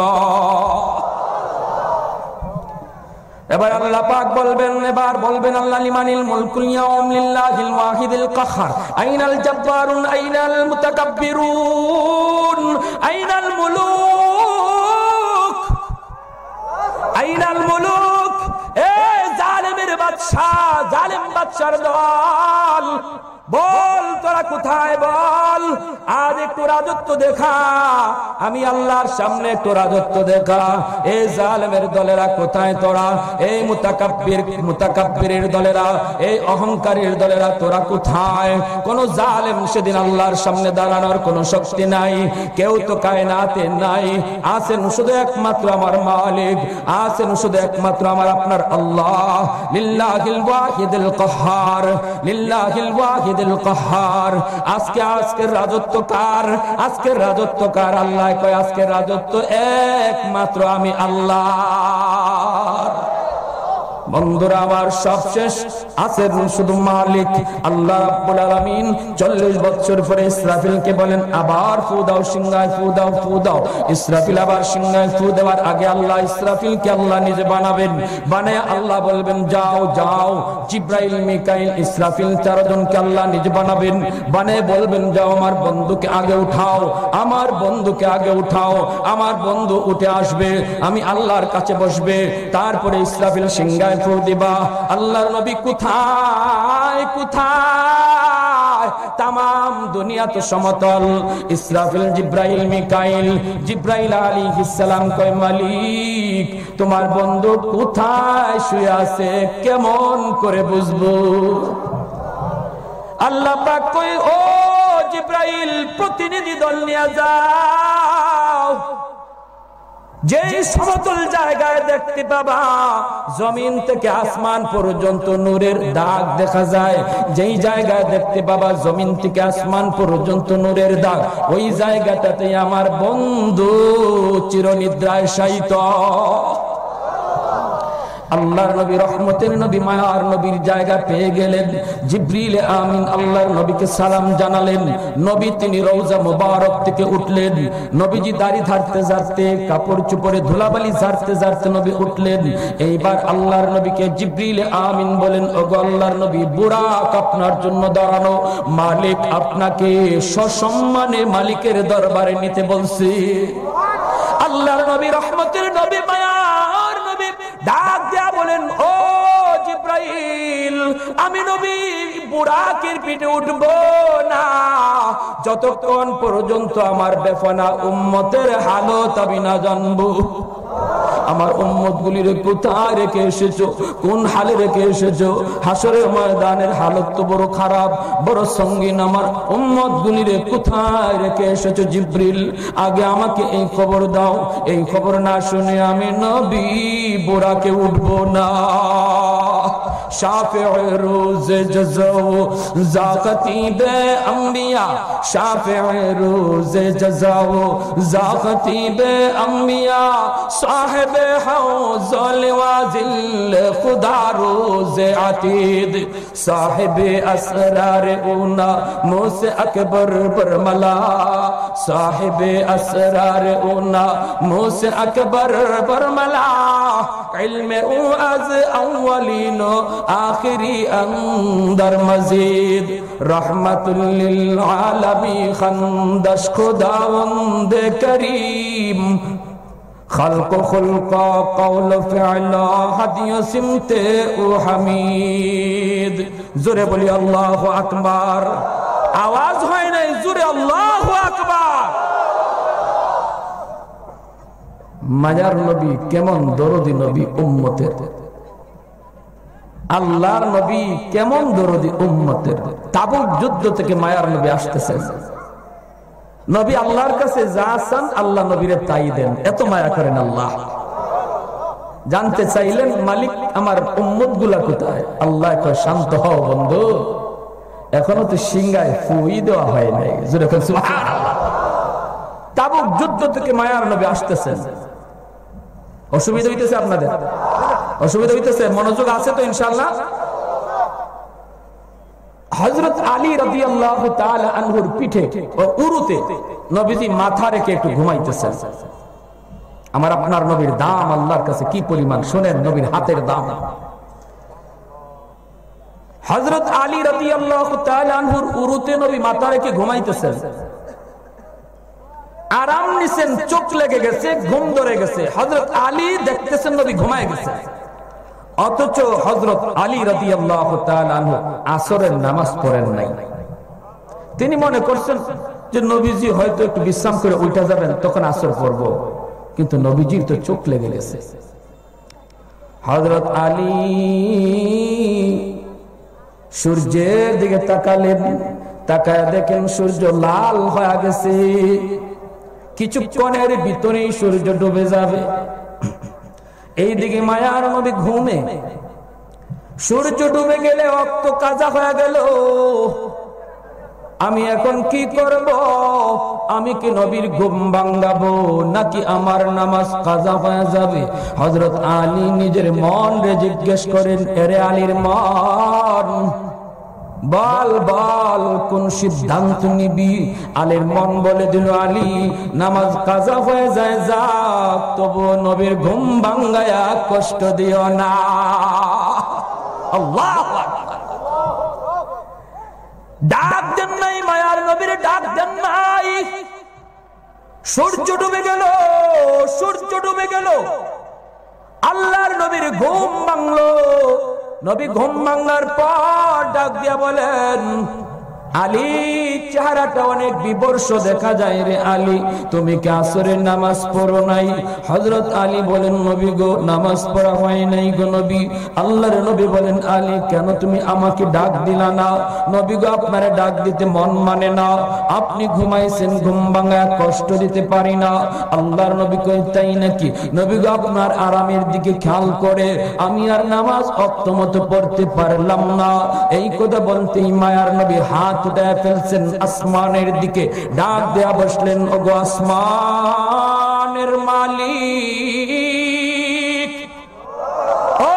এবার আল্লাহ পাক বলবেন, এবার বলবেন আল্লাহ লিমানিল মুলকুল ইয়াউম লিল্লাহিল ওয়াহিদিল কাহ্হার আইনাল জাব্বারুন আইনাল মুতাকাব্বিরুন আইনাল মুলুক আইনাল মুলুক। এ জালিমের বাদশা, জালিম বাদশার দল, বল তোরা কোথায়, বল আজ একটু রাজত্ব দেখা, আমি আল্লাহর সামনে একটু রাজত্ব দেখা। এই জালেমের দলেরা কোথায় তোরা, এই মুতাকাব্বিরের দলেরা, এই অহংকারীর দলেরা তোরা কোথায়? কোন জালেম সেদিন আল্লাহর সামনে দাঁড়ানোর কোন শক্তি নাই, কেউ তো কায়নাতে নাই, আছেন শুধু একমাত্র আমার মালিক, আছেন শুধু একমাত্র আমার আপনার আল্লাহ। লিল্লাহিল ওয়াহিদিল কাহ্হার, লিল্লাহিল ওয়াহিদিল কাহ্হার। আজকের রাজত্ব কার? আজকের রাজত্ব কার? আল্লাহ কয় আজকের রাজত্ব একমাত্র আমি আল্লাহ। বন্ধুরা আমার সবশেষ আছেন শুধু মালিক আল্লাহ রাব্বুল আলামিন। 40 বছর পরে ইসরাফিলকে বলেন আবার ফু দাও, সিংহায় ফু দাও, ফু দাও। ইসরাফিল আবার সিংহায় ফু দেওয়ার আগে আল্লাহ ইসরাফিলকে আল্লাহ নিজে বানাবেন, বানায় আল্লাহ বলবেন যাও যাও। জিব্রাইল মিকাইল ইসরাফিল 4 জনকে আল্লাহ নিজে বানাবেন, বানায় বলবেন যাও আমার বন্ধুকে আগে উঠাও, আমার বন্ধুকে আগে উঠাও। আমার বন্ধু উঠে আসবে, আমি আল্লাহর কাছে বসবে, তারপরে ইসরাফিল সিংহায় ফু দিবা। আল্লাহর নবী কোথায় কোথায়? তামাম দুনিয়া তো সমতল। ইসরাফিল জিব্রাইল মিকাইল, জিব্রাইল আলাইহিস সালাম কয় মালিক তোমার বন্ধু কোথায় শুয়ে আছে, কেমন করে বুঝবো? আল্লাহ পাক কয় ও জিব্রাইল প্রতিনিধি দল নিয়ে যাও, যেই সমতল জায়গায় দেখতে পাবা জমিন থেকে আসমান পর্যন্ত নূরের দাগ দেখা যায়, যেই জায়গায় দেখতে পাবা জমিন থেকে আসমান পর্যন্ত নূরের দাগ, ওই জায়গাটাতে আমার বন্ধু চিরনিদ্রায় শায়িত। আল্লাহর নবী রহমতের নবী মায়ার নবীর জায়গা পেয়ে গেলেন। জিবরিল আমিন আল্লাহর নবীকে সালাম জানালেন। নবী তিনি রওজা মুবারক থেকে উঠলেন। নবীজি দাড়ি ঝাড়তে ঝাড়তে, কাপড় চোপড়ে ধুলাবালি ঝাড়তে ঝাড়তে নবী উঠলেন। এইবার আল্লাহর নবীকে জিবরিল আমিন বলেন ওগো আল্লাহর নবী, বুরাক আপনার জন্য দাঁড়ানো, মালিক আপনাকে সসম্মানে মালিকের দরবারে নিতে বলছে। আল্লাহর নবী রহমতের নবী মায়ার নবী ডাক দেয়া বলেন ও জিব্রাইল, আমি নবী বুরাকের পিঠে উঠবো না যতক্ষণ পর্যন্ত আমার বেফানা উম্মতের হালত আমি না জানবো। আমার উম্মত গুলির কোথায় রেখে এসেছো, কোন হালে রেখে এসেছো? হাসরের ময়দানের হালত তো বড় খারাপ, বড় সঙ্গীন। আমার উম্মত গুলির কোথায় রেখে এসেছো জিব্রিল? আগে আমাকে এই খবর দাও, এই খবর না শুনে আমি নবী বুরাকে উঠবো না। শাফিঈ রোজে জাযাও যা খতীবে আম্বিয়া, শাফিঈ রোজে জাযাও যা খতীবে আম্বিয়া, সাহেবে হাউজুল ওয়াজিল খুদা রোজে আতীদ, সাহেবে আসরার উনা মুসে আকবর বরমলা, সাহেবে আসরার উনা মুসে আকবর বরমলা, ইলমে ও আজ আউয়ালিন আখিরি আন্দর মজিদ রহমাতুল লিল আলামিন খানদাশ খুদাওয়ান্দ করিম خلق خلقا قول فعلا هدي سمت حميد জোরে বলি আল্লাহু আকবার আওয়াজ হয় নাই জোরে আল্লাহু আকবার মায়ার নবী কেমন দরদি নবী উম্মতের আল্লাহর নবী কেমন দরদি উম্মতের তাবুক যুদ্ধ থেকে মায়ার নবী আসতেছেন নবী আল্লাহর কাছে যা চান আল্লাহ নবীরে তাই দেন এত মায়া করেন আল্লাহ জানতে চাইলেন মালিক আমার উম্মত গুলা কোথায় আল্লাহ কয় শান্ত হও বন্ধু এখনো তো সিংহায় ফুই দেওয়া হয় নাই যেরকম সুবহানাল্লাহ তাবুক যুদ্ধ থেকে মায়ার নবী আসতেছেন অসুবিধা হইতেছে আপনাদের অসুবিধা হইতেছে মনোযোগ আছে তো ইনশাআল্লাহ হযরত আলী রাদিয়াল্লাহু তাআলা আনহুর পিঠে উরুতে নবীজি মাথা রেখে একটু ঘুমাইতেছেন আমার আপনার নবীর দাম আল্লাহর কাছে কি পরিমাণ শুনেন নবীর হাতের দাম হযরত আলী রাদিয়াল্লাহু তাআলা আনহুর উরুতে নবী মাথা রেখে ঘুমাইতেছেন আরাম নিছেন চোখ লেগে গেছে ঘুম ধরে গেছে হযরত আলী দেখতেছেন নবী ঘুমায় গেছে অথচ হযরত আলী রাদিয়াল্লাহু তাআলা আনহু আসরের নামাজ পড়েন নাই তিনি মনে করছেন যে নবীজি হয়তো একটু বিশ্রাম করে উঠে যাবেন তখন আসর পড়ব কিন্তু নবীজির তো চোখ লেগে গেছে হযরত আলী সূর্যের দিকে তাকালেন তাকায় দেখেন সূর্য লাল হয়ে গেছে কিছুক্ষণের ভিতরেই সূর্য ডুবে যাবে এইদিকে মায়ার নবী ঘুমে সূর্য ডুবে গেলে রক্ত কাজা হয়ে গেল আমি এখন কি করব আমি কি নবীর ঘুম ভাঙাবো নাকি আমার নামাজ কাজা হয়ে যাবে হযরত আলী নিজের মন রে জিজ্ঞেস করেন এরে আলীর মন বল বল কোন সিদ্ধান্ত নিবি আলীর মন বলে দিল আলী নামাজ কাজা হয়ে যায় যাক তবু নবীর ঘুম ভাঙায়া কষ্ট দিও না আল্লাহু আকবার ডাক দেন নাই মায়ার নবীর ডাক দেন নাই সূর্য ডুবে গেল সূর্য ডুবে গেল আল্লাহর নবীর ঘুম ভাঙলো নবী ঘুম ভাঙার পর ডাক দিয়া বলেন আলী চেহারাটা অনেক বিবর্ষ দেখা যায় রে আলী তুমি কি আসরের নামাজ পড়ো নাই হযরত আলী বলেন নবী গো নামাজ পড়া হয় নাই গো নবী আল্লাহর নবী বলেন আলী কেন তুমি আমাকে ডাক দিলা না নবী গো আপনারে ডাক দিতে মন মানে না আপনি ঘুমাইছেন ঘুম ভাঙায় কষ্ট দিতে পারি না আল্লাহর নবী কই তাই নাকি নবী গো আপনার আরামের দিকে খেয়াল করে আমি আর নামাজ অক্তমত পড়তে পারলাম না এই কথা বলতেই মায়ার নবী হাত উঠায় ফেলছেন আসমানের দিকে ডাক দেয়া বসলেন ওগো আসমানের মালিক ও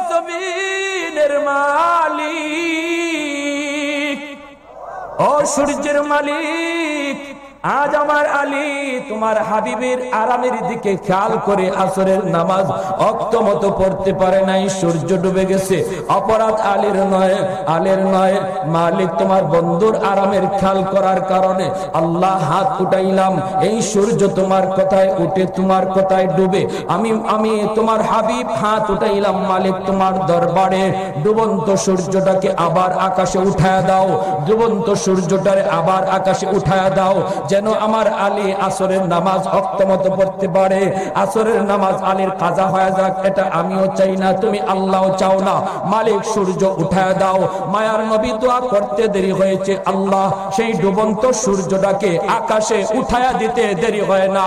জমিনের মালিক ও সূর্যের মালিক আজ আমার আলী তোমার হাবিবের আরামের দিকে খেয়াল করে আসরের নামাজ অক্তমত পড়তে পারে নাই সূর্য ডুবে গেছে অপরাধ আলীর নয় মালিক তোমার বন্ধুর আরামের খেয়াল করার কারণে আল্লাহ হাত উঠাইলাম এই সূর্য তোমার কথায় উঠে তোমার কথায় ডুবে আমি তোমার হাবিব হাত উঠাইলাম মালিক তোমার দরবারে ডুবন্ত সূর্যটাকে আবার আকাশে উঠায়া দাও ডুবন্ত সূর্যটারে আবার আকাশে উঠায়া দাও যেন আমার আলী আসরের নামাজ অক্তমত পড়তে পারে আসরের নামাজ আলীর কাজা হয়ে যাক এটা আমিও চাই না তুমি আল্লাহ চাও না মালিক সূর্য উঠায় দাও মায়ার নবী দোয়া করতে দেরি হয়েছে আল্লাহ সেই ডুবন্ত সূর্যটাকে আকাশে উঠায়া দিতে দেরি হয় না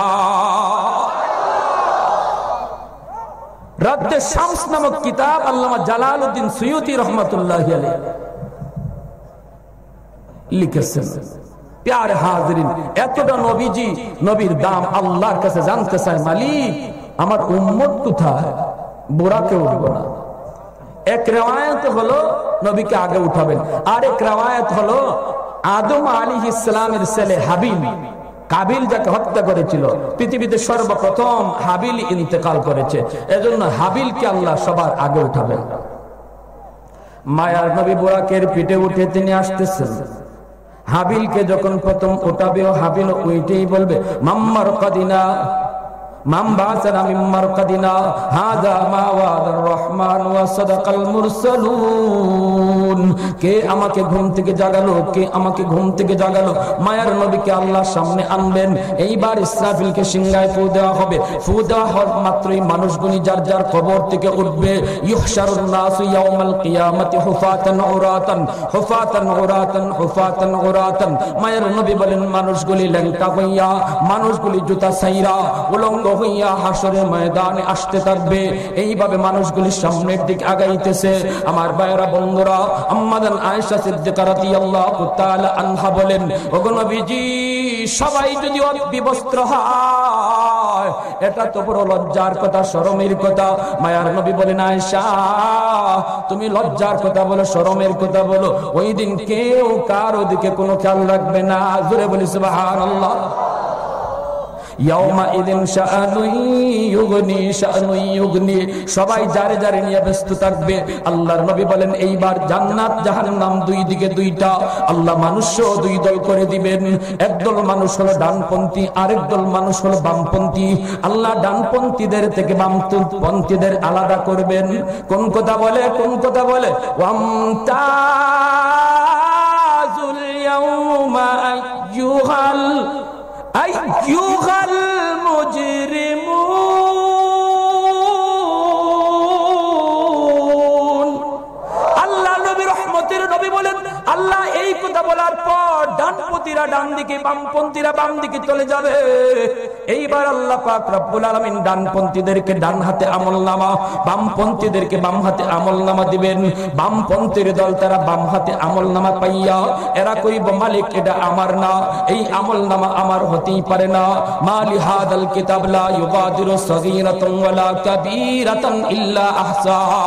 রদ্দে শামস নামক কিতাব আল্লামা জালালউদ্দিন সুয়ুতি রাহমাতুল্লাহি আলাইহি লিখেছেন প্যারে হাজিরিন এতটা নবীজি নবীর দাম আল্লাহর কাছে জানতে চায় মালিক আমার উম্মত কোথায় বুরাকে উঠবো না এক রিওয়ায়াত হলো নবীকে আগে উঠাবেন আর এক রিওয়ায়াত হলো আদম আলাইহিস সালামের ছেলে হাবিল কাবিল যাকে হত্যা করেছিল পৃথিবীতে সর্বপ্রথম হাবিল ইন্তেকাল করেছে এজন্য হাবিলকে আল্লাহ সবার আগে উঠাবেন মায়ার নবী বুরাকের পিঠে উঠে তিনি আসতেছেন। হাবিলকে যখন প্রথম ওঠাবে, হাবিল ওইটাই বলবে মাম্মার কাদিনা মাম বাসানা মিম্মার কাদিনা হাযা মা ওয়াদার রহমান ওয়া সাদাকাল মুরসালুন। কে আমাকে ঘুম থেকে জাগালো, কে আমাকে ঘুম থেকে জাগালো? মায়ার নবীকে আল্লাহর সামনে আনবেন। এইবার ইসরাফিলকে সিংহায় ফু দেওয়া হবে। ফু দেওয়া হওয়ার মাত্রই মানুষগুলি যার যার কবর থেকে উঠবে। ইহশারুন নাসু ইয়াউমাল কিয়ামাতি হুফাতান উরাতান হুফাতান উরাতান হুফাতান উরাতান। মায়ার নবী বলেন মানুষগুলি ল্যাংটা হইয়া, মানুষগুলি জুতা ছাইরা উলঙ্গ হইয়া হাসরের ময়দানে আসতে থাকবে। এইভাবে মানুষগুলি সামনের দিকে আগাইতেছে। আমার ভাইরা বন্ধুরা, আম্মাজান আয়েশা সিদ্দিকা রাদিয়াল্লাহু তাআলা আনহা বলেন, ওগো নবীজি, সবাই যদি অবিবস্ত্র হয় এটা তো বড় লজ্জার কথা, শরমের কথা। মায়ার নবী বলেন, আয়েশা তুমি লজ্জার কথা বলো, শরমের কথা বলো, ওই দিন কেউ কারো দিকে কোনো খেয়াল রাখবে না। জোরে বলি সুবহানাল্লাহ। সবাই যারে যারে নিয়ে ব্যস্ত থাকবে। আল্লাহর নবী বলেন, এইবার জান্নাত জাহান্নাম দুই দিকে দুইটা। আল্লাহ মানুষও দুই দল করে দিবেন। একদল মানুষ হলো ডানপন্থী, আরেক দল মানুষ হলো বামপন্থী। আল্লাহ ডানপন্থীদের থেকে বামপন্থীদের আলাদা করবেন। কোন কথা বলে, কোন কথা বলে? ওয়ামতাজুল ইয়াউমা আইয়ুহাল মুজরিমুন। আল্লাহ নবী রহমতের নবী বলেন, আল্লাহ এই কথা বলার পর ডানপন্থীরা ডান দিকে, বামপন্থীরা বাম দিকে চলে যাবে। এইবার আল্লাহ পাক রব্বুল আলামিন ডানপন্থীদেরকে ডান হাতে আমলনামা, বামপন্থীদেরকে বাম হাতে আমলনামা দিবেন। বামপন্থীর দল তারা বাম হাতে আমলনামা পাইয়া এরা কইব, মালিক এটা আমার না, এই আমলনামা আমার হতেই পারে না। মালি হাদাল কিতাব লা ইউগাদিরু সগীরাতান ওয়ালা কাবীরাতান ইল্লা আহসাহা।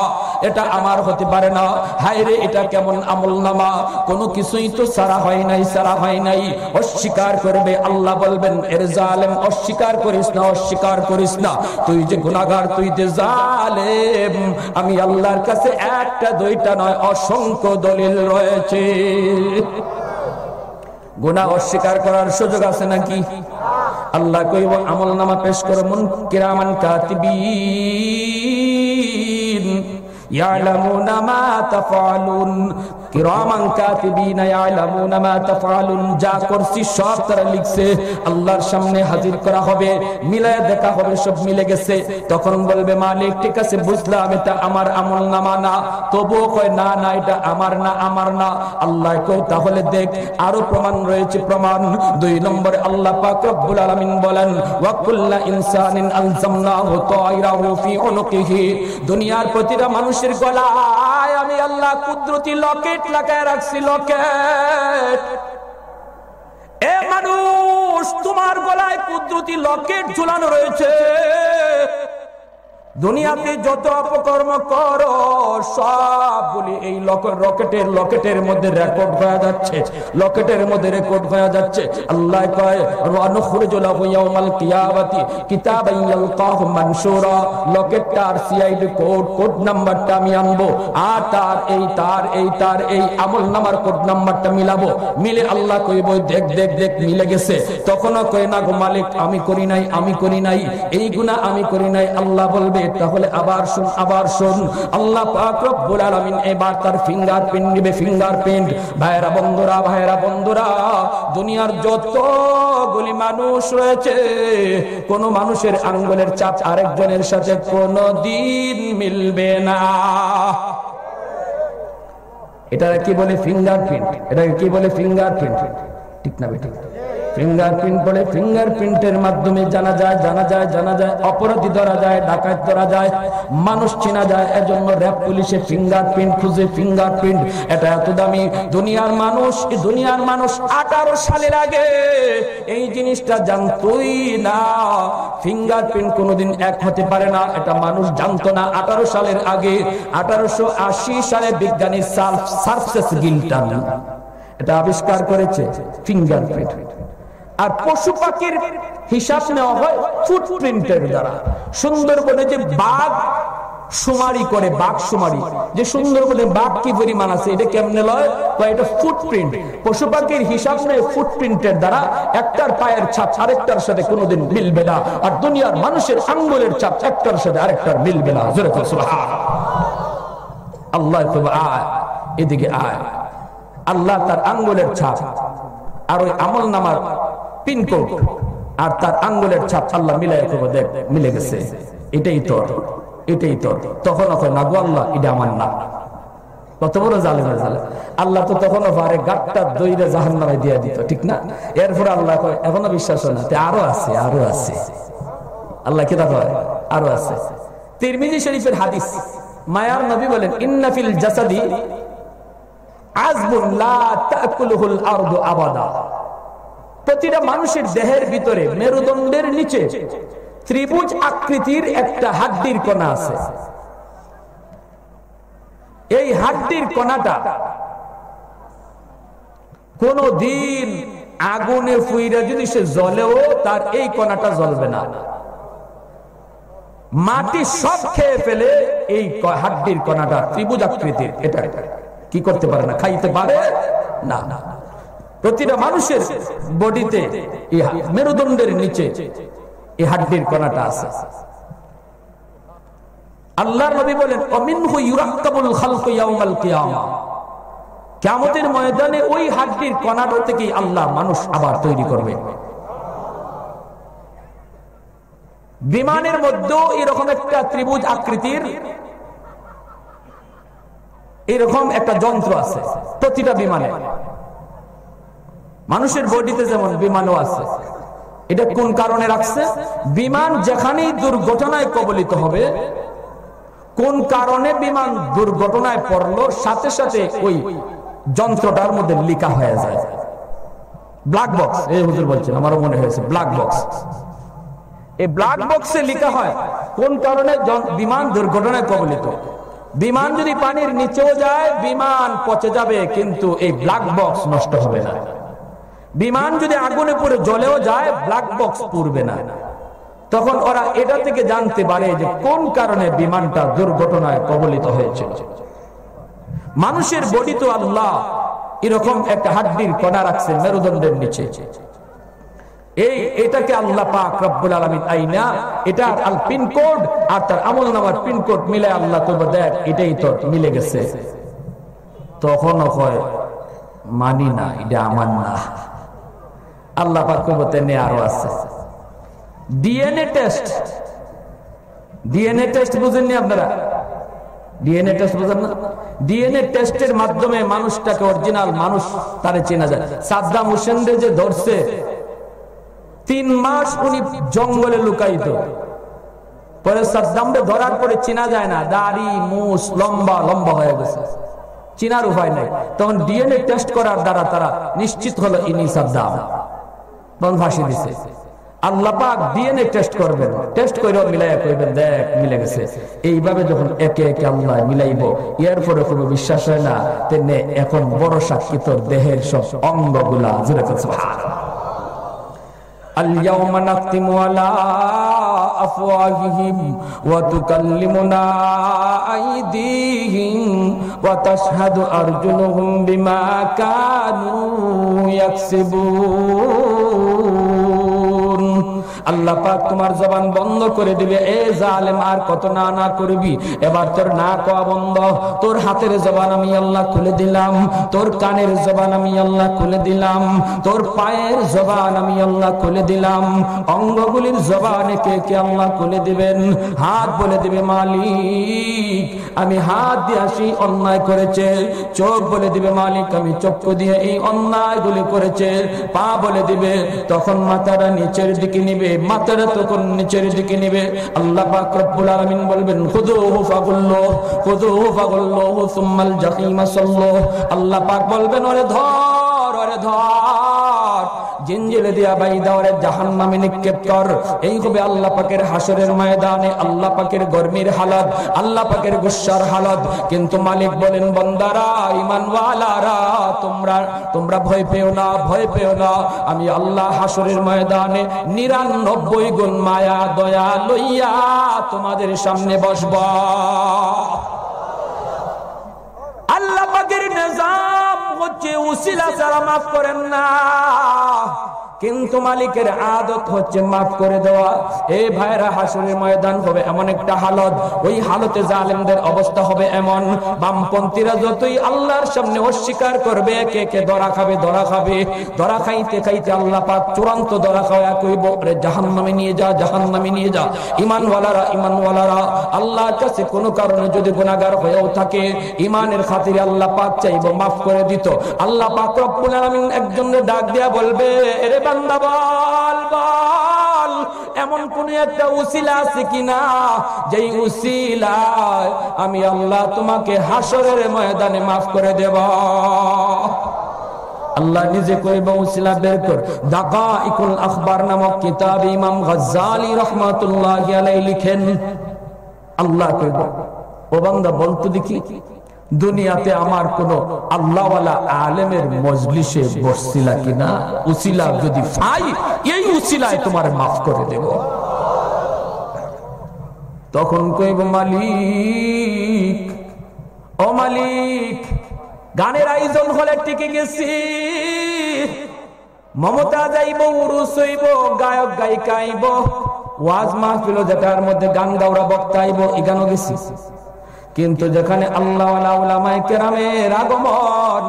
এটা আমার হতে পারে না। হায় রে, এটা কেমন আমলনামা, কোনো কিছুই তো সারা হয় নাই, সারা হয় নাই। অস্বীকার করবে। আল্লাহ বলবেন, এর জালেম, অস্বীকার করিস না, অস্বীকার করিস না, তুই যে গুনাহগার, তুই যে জালেম। আমি আল্লাহর কাছে একটা দুইটা নয়, অসংখ্য দলিল রয়েছে। গুনাহ অস্বীকার করার সুযোগ আছে নাকি? আল্লাহ কইব, আমলনামা পেশ করো, মুনকিরামান কাতিবিন ইয়ালামুনা মা তাফআলুন, কিরামান কাতিবিনা ইয়ালামুনা মা তাফআলুন। যা করছি সব তারা লিখছে। আল্লাহর সামনে হাজির করা হবে, মিলায় দেখা হবে, সব মিলে গেছে। তখন বলবে, মালিক ঠিক আছে বুঝলাম, এটা আমার আমলনামা না। তবুও কয়, না না, এটা আমার না, আমার না। আল্লাহ কয়, তাহলে দেখ, আরো প্রমাণ রয়েছে, প্রমাণ। 2 নম্বরে আল্লাহ পাক রব্বুল আলামিন বলেন, ওয়া কুল্লা ইনসানিন আলজামনাহু তায়রাহু ফি উনুকিহি। দুনিয়ার প্রতিটা মানুষের গলায় আমি আল্লাহ কুদরতি লকেট লাগায় রাখছি, লকেট। এ মানুষ, তোমার গলায় কুদরতি লকেট ঝুলানো রয়েছে। দুনিয়াতে যত অপকর্ম করো সবগুলি এই লকেটের মধ্যে রেকর্ড হয়ে যাচ্ছে, লকেটের মধ্যে রেকর্ড হয়ে যাচ্ছে। আল্লাহ কয়, ওয়ানুখরিজু লাহু ইয়াউমাল কিয়ামাতি কিতাবান ইয়ালকাহু মানশুরা। লকেটটার সিআইডি কোড নাম্বারটা আমি আনবো, আর তার এই আমলনামার কোড নাম্বারটা মিলাবো। মিলে আল্লাহ কইব, দেখ দেখ দেখ, মিলে গেছে। তখনও কয়, না গো মালিক, আমি করি নাই, আমি করি নাই, এই গুনাহ আমি করি নাই। আল্লাহ বলবে, তাহলে আবার শুন, আবার শুন। আল্লাহ পাক রব্বুল আলামিন এবার তার ফিঙ্গারপ্রিন্ট দিবে, ফিঙ্গারপ্রিন্ট। ভাইরা বন্ধুরা, ভাইরা বন্ধুরা, দুনিয়ার যতগুলি মানুষ রয়েছে, কোন মানুষের আঙ্গুলের ছাপ আরেকজনের সাথে কোনদিন মিলবে না। এটা কি বলে? ফিঙ্গারপ্রিন্ট। এটাকে কি বলে? ফিঙ্গারপ্রিন্ট। ঠিক না বেঠিক? ফিঙ্গারপ্রিন্ট বলে, ফিঙ্গারপ্রিন্টের মাধ্যমে জানা যায়, অপরাধী ধরা যায়, ডাকাত ধরা যায়, মানুষ চেনা যায়। এজন্য র‍্যাব পুলিশে ফিঙ্গারপ্রিন্ট খুঁজে। ফিঙ্গারপ্রিন্ট এটা এত দামি। দুনিয়ার মানুষ 18 সালের আগে এই জিনিসটা জানতোই না। ফিঙ্গারপ্রিন্ট কোনোদিন এক হতে পারে না, এটা মানুষ জানতো না 18 সালের আগে। 1880 সালে বিজ্ঞানী সার্ফেস গিল্টন এটা আবিষ্কার করেছে, ফিঙ্গারপ্রিন্ট। আর পশু পাখির হিসাব নেওয়া হয় ফুটপ্রিন্টের দ্বারা। সুন্দরবনে যে বাঘ সুমারি করে, বাঘ সুমারি, যে সুন্দরবনে বাঘ কি পরিমাণ আছে এটা কেমনে লয়, এটা ফুটপ্রিন্ট, পশু পাখির হিসাব নেই, ফুটপ্রিন্টের দ্বারা একটার পায়ের ছাপ আরেকটার সাথে কোনোদিন মিলবে না, আর দুনিয়ার মানুষের আঙ্গুলের ছাপ একটার সাথে আরেকটার মিলবে না। জোরে করে সুবহানাল্লাহ। আল্লাহ তবে আয়, এদিকে আয়। আল্লাহ তার আঙ্গুলের ছাপ আর ওই আমল নামার পিনকোড আর তার আঙ্গুলের ছাপ আল্লাহ মিলাই করবো, দেখ মিলে গেছে, এটাই তোর, এটাই তোর। তখন না গো আল্লাহ, এটা আমার না। কত বড় জালেমের জালেম। আল্লাহ তো তখনও পারে গাটটা দইরে জাহান্নামে দিয়ে দিত, ঠিক না? এরপরে আল্লাহ কয় এখনো বিশ্বাস হয় না, আরো আছে, আরো আছে। আল্লাহ কি তা কয়? আরো আছে। তিরমিজি শরীফের হাদিস, মায়ার নবী বলেন, ইন্না ফিল জাসাদি আযবুন লা তাকুলুহুল আরদু আবাদা। প্রতিটা মানুষের দেহের ভিতরে মেরুদণ্ডের নিচে ত্রিভুজ আকৃতির একটা হাড্ডির কণা আছে। এই হাড্ডির কণাটা কোন দিন আগুনে ফুইরা যদি সে জ্বলেও তার এই কণাটা জ্বলবে না। মাটি সব খেয়ে ফেলে এই হাড্ডির কণাটা ত্রিভুজ আকৃতির, এটা কি করতে পারে না, খাইতে পারে না। প্রতিটা মানুষের বডিতে মেরুদণ্ডের নিচে এই হাড্ডির কণাটা আছে। আল্লাহর নবী বলেন, অমিনহু ইউরাক্কাবুল খালকু ইয়াউমাল কিয়ামা। কিয়ামতের ময়দানে ওই হাড্ডির কণাটা থেকেই আল্লাহ মানুষ আবার তৈরি করবে। বিমানের মধ্যেও এরকম একটা ত্রিভুজ আকৃতির এরকম একটা যন্ত্র আছে প্রতিটা বিমানে। মানুষের বডিতে যেমন বিমানও আছে। এটা কোন কারণে রাখছে? বিমান যেখানেই দুর্ঘটনায় কবলিত হবে, কোন কারণে বিমান দুর্ঘটনায় পড়লো, সাথে সাথে ওই যন্ত্রটার মধ্যে লেখা হয়ে যায়। ব্ল্যাক বক্স, এই হুজুর বলছেন, আমারও মনে হয়েছে ব্ল্যাক বক্স। এই ব্ল্যাক বক্সে লেখা হয় কোন কারণে বিমান দুর্ঘটনায় কবলিত। বিমান যদি পানির নিচেও যায় বিমান পচে যাবে, কিন্তু এই ব্ল্যাক বক্স নষ্ট হবে না। বিমান যদি আগুনে পুড়ে জ্বলেও যায় ব্ল্যাক বক্স পুড়বে না। তখন ওরা এটা থেকে জানতে পারে যে কোন কারণে বিমানটা দুর্ঘটনায় কবলিত হয়েছিল। মানুষের বডি তো আল্লাহ এরকম একটা হাড্ডির কণা রাখছে মেরুদণ্ডের নিচে। এটাকে আল্লাহ পাক রব্বুল আলামিন আইনা, এটা আল পিন কোড আর তার আমলনামার পিন কোড মিলে আল্লাহ তো দেখ এটাই তো মিলে গেছে। তখন কয় মানি না, এটা আমার না। আল্লাহ পাক কবতে নে আরো আছে। ডিএনএ টেস্ট, ডিএনএ টেস্ট বুঝেননি আপনারা? ডিএনএ টেস্ট বুঝেন না? ডিএনএ টেস্টের মাধ্যমে মানুষটাকে অরিজিনাল মানুষ তারে চেনা যায়। সাদ্দাম হোসেনরে যে ধরছে 3 মাস উনি জঙ্গলে লুকাইত, পরে সাদ্দামরে ধরার পরে চেনা যায় না, দাড়ি মুছ লম্বা লম্বা হয়ে গেছে, চেনার উপায় নাই। তখন ডিএনএ টেস্ট করার দ্বারা তারা নিশ্চিত হলো ইনি সাদ্দাম, তখন ফাঁসি দিছে। আল্লাহ পাক ডিএনএ টেস্ট করবেন, টেস্ট করে মিলাইয়া কইবেন দেখ মিলে গেছে। এইভাবে যখন একে একে আল্লাহ মিলাইব, এরপরে কোনো বিশ্বাস হয় না, তেমনি এখন বড় সাক্ষী তোর দেহের সব অঙ্গগুলা জুড়ে ফেলছে। اليوم نختم على أفواههم وتكلمنا أيديهم وتشهد أرجلهم بما كانوا يكسبون। আল্লাহ পাক তোমার জবান বন্ধ করে দিবে। এ জালেম আর কত না না করবি, এবার তোর না কওয়া বন্ধ। তোর হাতের জবান আমি আল্লাহ খুলে দিলাম, তোর কানের জবান আমি আল্লাহ খুলে দিলাম, তোর পায়ের জবান আমি আল্লাহ খুলে দিলাম। অঙ্গগুলির জবান কে কে আল্লাহ খুলে দিবেন। হাত বলে দিবে মালিক আমি হাত দিয়ে আসি অন্যায় করেছে। চোখ বলে দিবে মালিক আমি চক্ষু দিয়ে এই অন্যায়গুলি করেছে। পা বলে দিবে, তখন মাথাটা নিচের দিকে নিবে, মাথাটা তখন নিচের দিকে নিবে। আল্লাহ পাক রব্বুল আলামিন বলবেন খুযুহু ফাগুল্লুহু খুযুহু ফাগুল্লুহু সুম্মাল জাহিমা সাল্লুহু। আল্লাহ পাক বলবেন ওরে ধর, ওরে ধর, জিঞ্জিরে দিয়া বাইদারে জাহান্নামে নিক্ষেপ কর। এই হবে আল্লাহ পাকের হাসরের ময়দানে আল্লাহ পাকের গরমির হালত, আল্লাহ পাকের গুসার হালত। কিন্তু মালিক বলেন, বান্দারা, ঈমানওয়ালারা, তোমরা ভয় পেও না, ভয় পেও না। আমি আল্লাহ হাসরের ময়দানে 99 গুণ মায়া দয়া লইয়া তোমাদের সামনে বসব। আল্লাহ পাকের নিজাম হচ্ছে উসিলা ছাড়া মাফ করেন না, কিন্তু মালিকের আদত হচ্ছে মাফ করে দেওয়া। এই ভাইরা, হাসরের ময়দান হবে এমন একটা হালত, ওই হালতে জালেমদের অবস্থা হবে এমন, বামপন্থীরা যতই আল্লাহর সামনে অস্বীকার করবে, একে একে ধরা খাবে, ধরা খাবে। ধরা খাইতে খাইতে আল্লাহ পাক চূড়ান্ত ধরা খাওয়া কইব, রে জাহান্নামে নিয়ে যা, জাহান্নামে নিয়ে যা। ঈমানওয়ালারা, ঈমানওয়ালারা, আল্লাহর কাছে কোনো কারণে যদি গুনাহগার হয়েও থাকে, ঈমানের খাতিরে আল্লাহ পাক চাইবো মাফ করে দিত। আল্লাহ পাক রব্বুল আলামিন একজনের ডাক দিয়া বলবে, এরে বান্দা, বল বল, এমন কোন একটা উসিলা আছে কিনা যেই উসিলায় আমি আল্লাহ তোমাকে হাসরের ময়দানে মাফ করে দেব। আল্লাহ নিজে কইব, উসিলা বের কর। দাকাইকুল আখবার নামক কিতাব ইমাম গাজ্জালী রাহমাতুল্লাহি আলাইহি লিখেন, আল্লাহ কইব, ও বান্দা, বলতো দেখি, দুনিয়াতে আমার কোন আল্লাহওয়ালা আলেমের মজলিসে বসছিলা কিনা? উসিলা যদি পাই, এই উসিলায় তোমার মাফ করে দেব। তখন কইব, মালিক, ও মালিক, গানের আয়োজন হলে টিকে গেছি, মমতা যাইব, উরুস হইব, গায়ক গায়িকা আইব, ওয়াজ মাহফিল যেটার মধ্যে গান গাওয়া বক্তা আইব, এখানেও গেছি। কিন্তু যেখানে আল্লাহ ওয়ালা উলামায়ে কেরামের আগমন,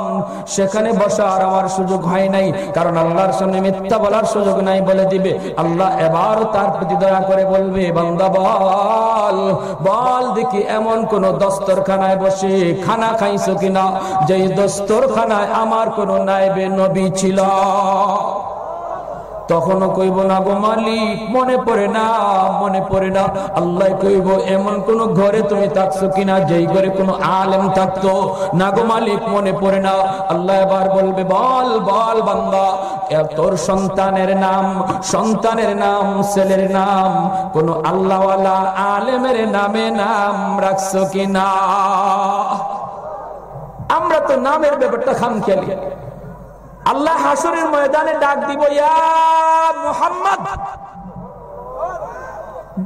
সেখানে বসার আমার সুযোগ হয় নাই, কারণ আল্লাহর সামনে মিথ্যা বলার সুযোগ নাই বলে দিবে। আল্লাহ এবার তার প্রতি দয়া করে বলবে, বান্দা, বল বল দেখি, এমন কোন দস্তরখানায় বসে খানা খাইছো কিনা যেই দস্তরখানায় আমার কোন নায়েবে নবী ছিল? তখনও কইব, না গো মালিক, মনে পড়ে না, মনে পড়ে না। আল্লাহ কইব, এমন কোন ঘরে তুমি থাকছো কিনা যেই ঘরে কোন আলেম থাকতো? না গো মালিক, মনে পড়ে না। আল্লাহ এবার বলবে, বল বল বান্দা, তোর সন্তানের নাম, সন্তানের নাম, ছেলের নাম কোন আল্লাহওয়ালা আলেমের নামে নাম রাখছো কিনা? আমরা তো নামের ব্যাপারটা খামখেয়ালি। আল্লাহ হাসরের ময়দানে ডাক দিব, ইয়া মুহাম্মদ।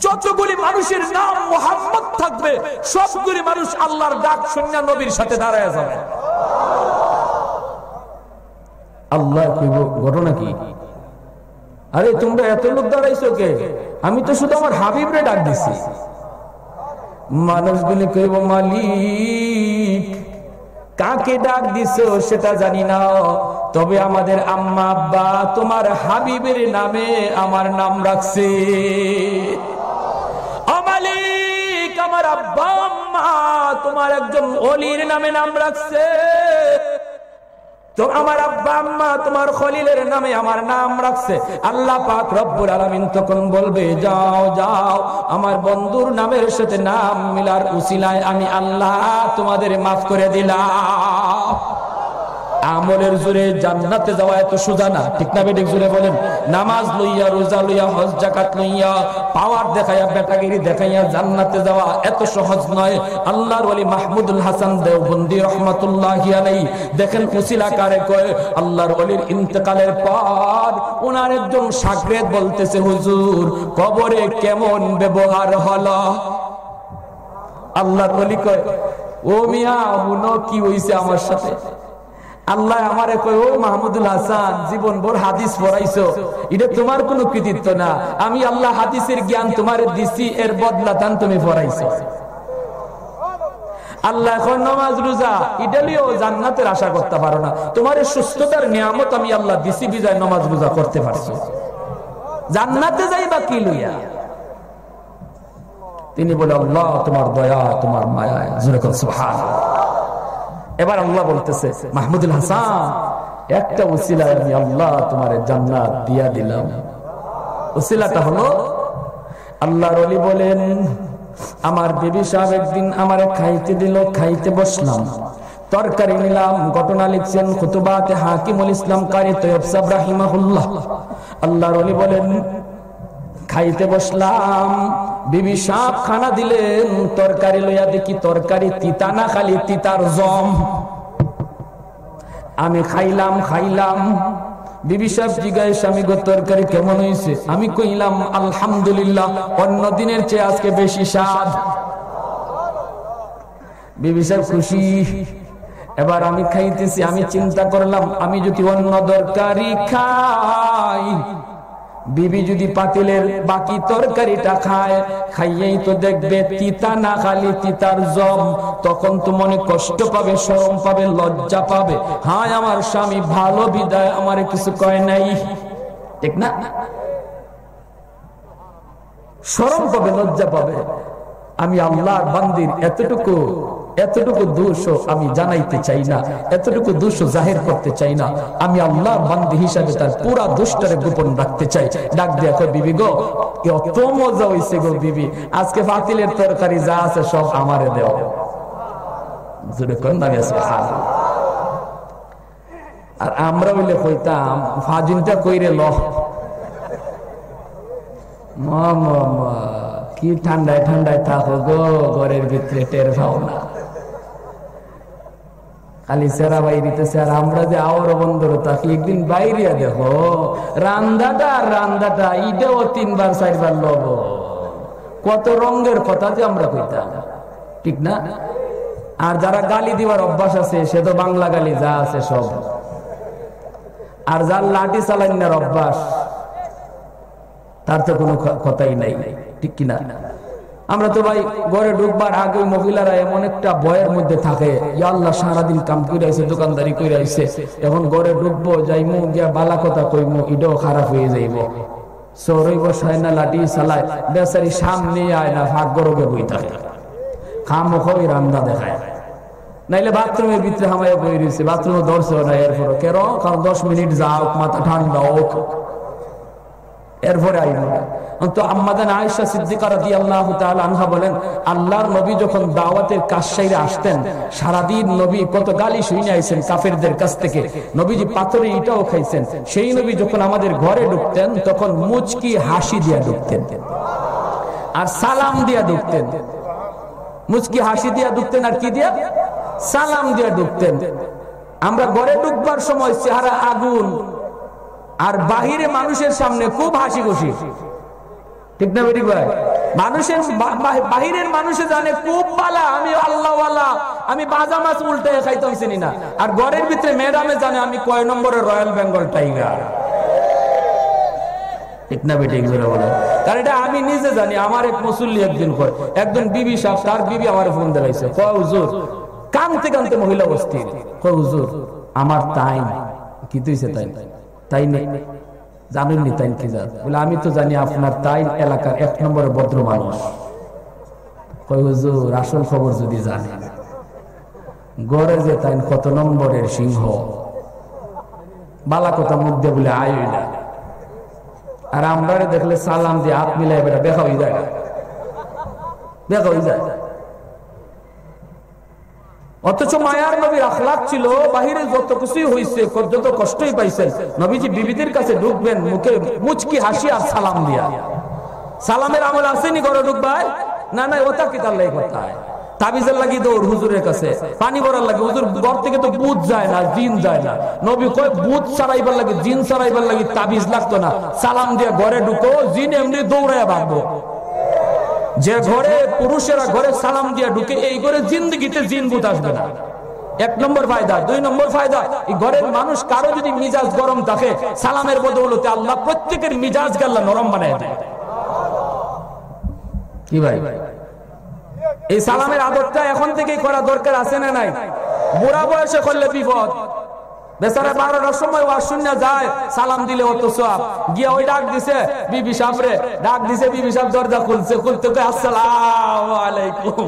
যতগুলি মানুষের নাম মুহাম্মদ থাকবে, সবগুলি মানুষ আল্লাহর ডাক শুনে নবীর সাথে দাঁড়ায় যাবে। আল্লাহ কইব, ঘটনা কি? আরে তোমরা এত লোক দাঁড়াইছো কে? আমি তো শুধু আমার হাবিবরে ডাক দিছি। মানুষগুলি কইব, মালিক, কাকে ডাক দিছো সেটা জানি না, তবে আমাদের আম্মা আব্বা তোমার হাবিবের নামে আমার নাম রাখছে। ও মালিক, আমার আব্বা আম্মা তোমার একজন ওলির নামে নাম রাখছে, তো আমার আব্বা আম্মা তোমার খলিলের নামে আমার নাম রাখছে। আল্লাহ পাক রব্বুল আলামিন তখন বলবে, যাও যাও, আমার বন্ধুর নামের সাথে নাম মিলার উসিলায় আমি আল্লাহ তোমাদের মাফ করে দিলাম। আমলের জোরে জান্নাতে যাওয়া এত সোজা না, ঠিক না বেঠিক? জোরে বলেন। নামাজ লইয়া, রোজা লইয়া, হজ যাকাত লইয়া, পাওয়ার দেখাইয়া, বেটাগিরি দেখাইয়া জান্নাতে যাওয়া এত সহজ নয়। আল্লাহর ওলি মাহমুদুল হাসান দেওবন্দি রাহমাতুল্লাহি আলাইহি দেখেন উসিলা কারে কয়। আল্লাহর ওলির ইন্তেকালের পর ওনার একজন শাগরেদ বলতেছে, হুজুর, কবরে কেমন ব্যবহার হলো? আল্লাহর ওলি কয়, ও মিয়া, হুনো কি হইছে আমার সাথে? আল্লাহ আমারে কয়, ও মাহমুদুল হাসান, জীবন ভর হাদিস পড়াইছো, এটা তোমার কোনো কৃতিত্ব না। আমি আল্লাহ হাদিসের জ্ঞান তোমারে দিছি, এর বদলা দান তুমি পড়াইছো। আল্লাহ এখন নামাজ রোজা ইডালিও জান্নাতের আশা করতে পারো না। তোমার সুস্থতার নিয়ামত আমি আল্লাহ দিছি বিজয় নামাজ রোজা করতে পারছো, জান্নাতে যাইবা কি লইয়া? তিনি বলে, আল্লাহ তোমার দয়া, তোমার মায়া। সুবহানাল্লাহ। এবার আল্লাহ বলতেছে, মাহমুদুল হাসান, একটা উসিলায় আমি আল্লাহ তোমার জান্নাত দিয়া দিলাম। উসিলাটা হলো, আল্লাহর ওলি বলেন, আমার বিবি সাহেব একদিন আমারে খাইতে দিল, খাইতে বসলাম, তরকারি নিলাম। ঘটনা লিখছেন খুতুবাতে হাকিমুল ইসলাম কারি তৈয়ব সাহেব রাহিমাহুল্লাহ। আল্লাহর ওলি বলেন, খাইতে বসলাম, বিবি সাহেব খানা দিলেন, তরকারি লইয়া দেখি তরকারি তিতা না, খালি তিতার জম। আমি খাইলাম। বিবি সাহেব জিজ্ঞাসা, স্বামী গো তরকারি কেমন হয়েছে? আমি কইলাম আলহামদুলিল্লাহ, অন্য দিনের চেয়ে আজকে বেশি স্বাদ। বিবি সাহেব খুশি। এবার আমি খাইতেছি, আমি চিন্তা করলাম আমি যদি অন্য তরকারি খাই, বিবি যদি পাতিলের বাকি তরকারিটা খায়, খাইয়েই তো দেখবে তিতা না, খালি তিতার জম। তখন তো মনে কষ্ট পাবে, শরম পাবে, লজ্জা পাবে। হায় আমার স্বামী ভালো বিদায়, আমারে কিছু কয় নাই, ঠিক না? শরম পাবে, লজ্জা পাবে। আমি আল্লাহর বান্দির এতটুকু দোষ আমি জানাইতে চাই না, এতটুকু দোষ জাহির করতে চাই না। আমি আল্লাহর বান্দি হিসাবে তার পুরা দোষটারে গোপন রাখতে চাই। ডাক দিয়া কয়, বিবি গো কত মজা হইছে গো বিবি, আজকে পাতিলের তরকারি যা আছে সব আমারে দেও। আর আমরা হইলে কইতাম ফাজিনটা কইরে ল, কি ঠান্ডায় থাকো গো, ঘরের ভিতরে টের পাও না, খালি সেরা বাইরিতেছে। আর আমরা যে আওর বন্ধর থাকি, একদিন বাইরিয়া দেখো রান্দাটা ইটাও 3বার 4বার লব। কত রঙের কথা যে আমরা কইতাম, ঠিক না? আর যারা গালি দিবার অভ্যাস আছে, সে তো বাংলা গালি যা আছে সব। আর যার লাঠি চালাইনার অভ্যাস, তার তো কোনো কথাই নাই, ঠিক কিনা? আমরা তো ভাই ঘরে ঢুকবার আগে মহিলারা এমন একটা ভয়ের মধ্যে থাকে, ইয়া আল্লাহ সারাদিন কাম করে আইছে, দোকানদারি করে আইছে, এখন ঘরে ঢুকবো, যাইমু গিয়া বালা কথা কইমু, এটাও খারাপ হয়ে যাইব। সরই বসায় না, লাঠি চালায়, বেচারি সামনে আয় না, ভাগ্য রোগে বই থাকে, খামোখই রান্না দেখায়। নাইলে বাথরুমের ভিতরে হামায় বই রয়েছে, বাথরুমে ধরছে না, এরপরে কেন? কারণ 10 মিনিট যাও, মাথা ঠান্ডা হোক, এরপরে আইব। তো আম্মাদান আয়েশা সিদ্দিকা রাদিয়াল্লাহু তাআলা আনহা বলেন, আল্লাহর নবী যখন দাওয়াতের কাজ সাইরে আসতেন, সারাদিন নবী কত গালি শুনে আইছেন কাফেরদের কাছ থেকে, নবীজি পাথরে ইটাও খাইছেন। সেই নবী যখন আমাদের ঘরে ঢুকতেন, তখন মুচকি হাসি দিয়া ঢুকতেন আর সালাম দিয়া ঢুকতেন। মুচকি হাসি দিয়া ঢুকতেন আর কি দিয়া? সালাম দিয়া ঢুকতেন। আমরা ঘরে ঢুকবার সময় চেহারা আগুন, আর বাহিরে মানুষের সামনে খুব হাসি খুশি, ঠিক না বেটি ভাই? মানুষের বাহিরের মানুষে জানে খুব বালা, আমি আল্লাহওয়ালা, আমি বাজা মাছ উল্টে খাইতাম চিনি না। আর ঘরের ভিতরে ম্যাডামে জানে আমি কয় নম্বরের রয়্যাল বেঙ্গল টাইগার, ঠিক না বেটি? বলে কারণ এটা আমি নিজে জানি। আমার এক মুসল্লি একজন বিবি সাহেব, তার বিবি আমার ফোন দিলাইছে, কয় হুজুর, কানতে মহিলা অস্থির, কয় হুজুর আমার তাই কি তুইছে, তাই নেই জানেননি, তাই কি জান? বলে আমি তো জানি আপনার তাই এলাকার 1 নম্বরের ভদ্র মানুষ। কয় হুজুর আসল খবর যদি জানেন, গড়ে যে তাই কত নম্বরের সিংহ, বালা কথা মুখ দিয়ে বলে আয় না। আর আমরা দেখলে সালাম দিয়ে হাত মিলাই বেটা দেখা হয়ে যায়, দেখা হয়ে যায়। অথচ মায়ার নবীর আখলাক ছিল, বাহিরে যত কিছুই হইছে, যত কষ্টই পাইছেন, নবীজি বিবিদের কাছে ঢুকবেন মুখে মুচকি হাসি আর সালাম দিয়া। সালামের আমল আসেনি ঘরে ঢুকবাই? না না, ওটা কি তার লাগে কথা? তাবিজের লাগি দৌড় হুজুরের কাছে, পানি ভরার লাগে। হুজুর ঘর থেকে তো ভূত যায় না, জিন যায় না। নবী কয় ভূত ছাড়াইবার লাগে, জিন ছাড়াইবার লাগে তাবিজ লাগতো না, সালাম দিয়ে ঘরে ঢুকো, জিন এমনি দৌড়াইয়া ভাগবো। যে ঘরে পুরুষেরা ঘরে সালাম দিয়ে ঢুকে, এই ঘরে জিন্দগিতে জিন ভূত আসবে না। 1 নম্বর ফায়দা। 2 নম্বর ফায়দা, এই ঘরের মানুষ কারো যদি মিজাজ গরম থাকে, সালামের বদৌলতে আল্লাহ প্রত্যেকের মিজাজ আল্লাহ নরম বানায় দেয়। কি ভাই? এই সালামের আদতটা এখন থেকেই করা দরকার আছে না নাই? বুড়া বয়সে করলে বিপদ। বেচারা 12টার সময় ওয়াজ শুনে যায়, সালাম দিলে অত সওয়াব। গিয়া ওই ডাক দিছে বিবি সাহেবরে, ডাক দিছে বিবি সাহেব, দরজা খুলতে কয় আসসালামু আলাইকুম।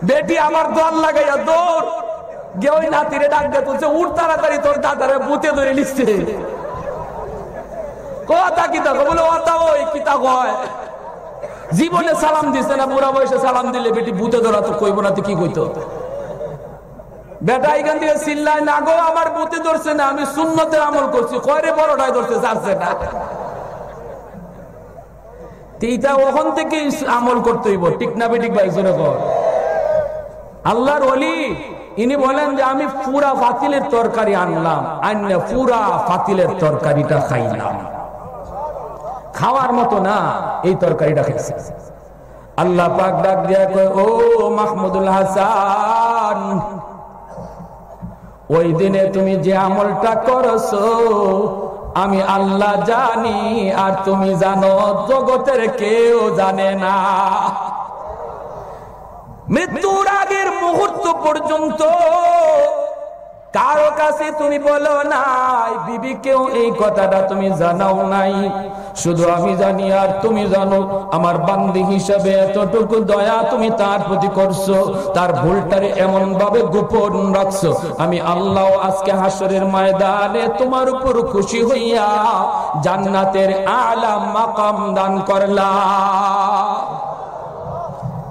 বেটি আমার দোয়ার লাগাইয়া দৌড় গিয়া ওই নাতিরে ডাক দিয়ে তুলছে, উঠ তাড়াতাড়ি, তোর দাদারে ভূতে ধরে লিখছে। কথা কি দেখো? বলে ওটা ওই কিতা কয়, জীবনে সালাম দিছে না, বুড়া বয়সে সালাম দিলে বেটি ভূতে ধরা তো কইব না, তো কি কইতো? বেটা এখান থেকে চিল্লায় না গো আমার বুতে ধরছে না, আমি সুন্নতে আমল করছি, কয়রে বড়টাই ধরছে, যাচ্ছে না। এইটা ওখান থেকে আমল করতে হইব, ঠিক না বেঠিক ভাই? আল্লাহর ওলি ইনি বলেন যে আমি পুরা ফাতিলের তরকারি আনলাম, আইনা পুরা ফাতিলের তরকারিটা খাইলাম, খাওয়ার মতো না এই তরকারিটা খাইছে। আল্লাহ পাক ডাক দিয়া কয়, ও মাহমুদুল হাসান, ওই দিনে তুমি যে আমলটা করছো আমি আল্লাহ জানি, আর তুমি জানো, জগতের কেউ জানে না। মৃত্যুর আগের মুহূর্ত পর্যন্ত কারো কাছে তুমি বলো নাই, বিবিকেও এই কথাটা তুমি জানাও নাই, শুধু আমি জানি আর তুমি জানো। আমার বান্দি হিসাবে এতটুকু দয়া তুমি তার প্রতি করছো, তার ভুলটারে এমন ভাবে গোপন রাখছো, আমি আল্লাহ আজকে হাসরের ময়দানে তোমার উপর খুশি হইয়া জান্নাতের আলা মাকাম দান করলাম।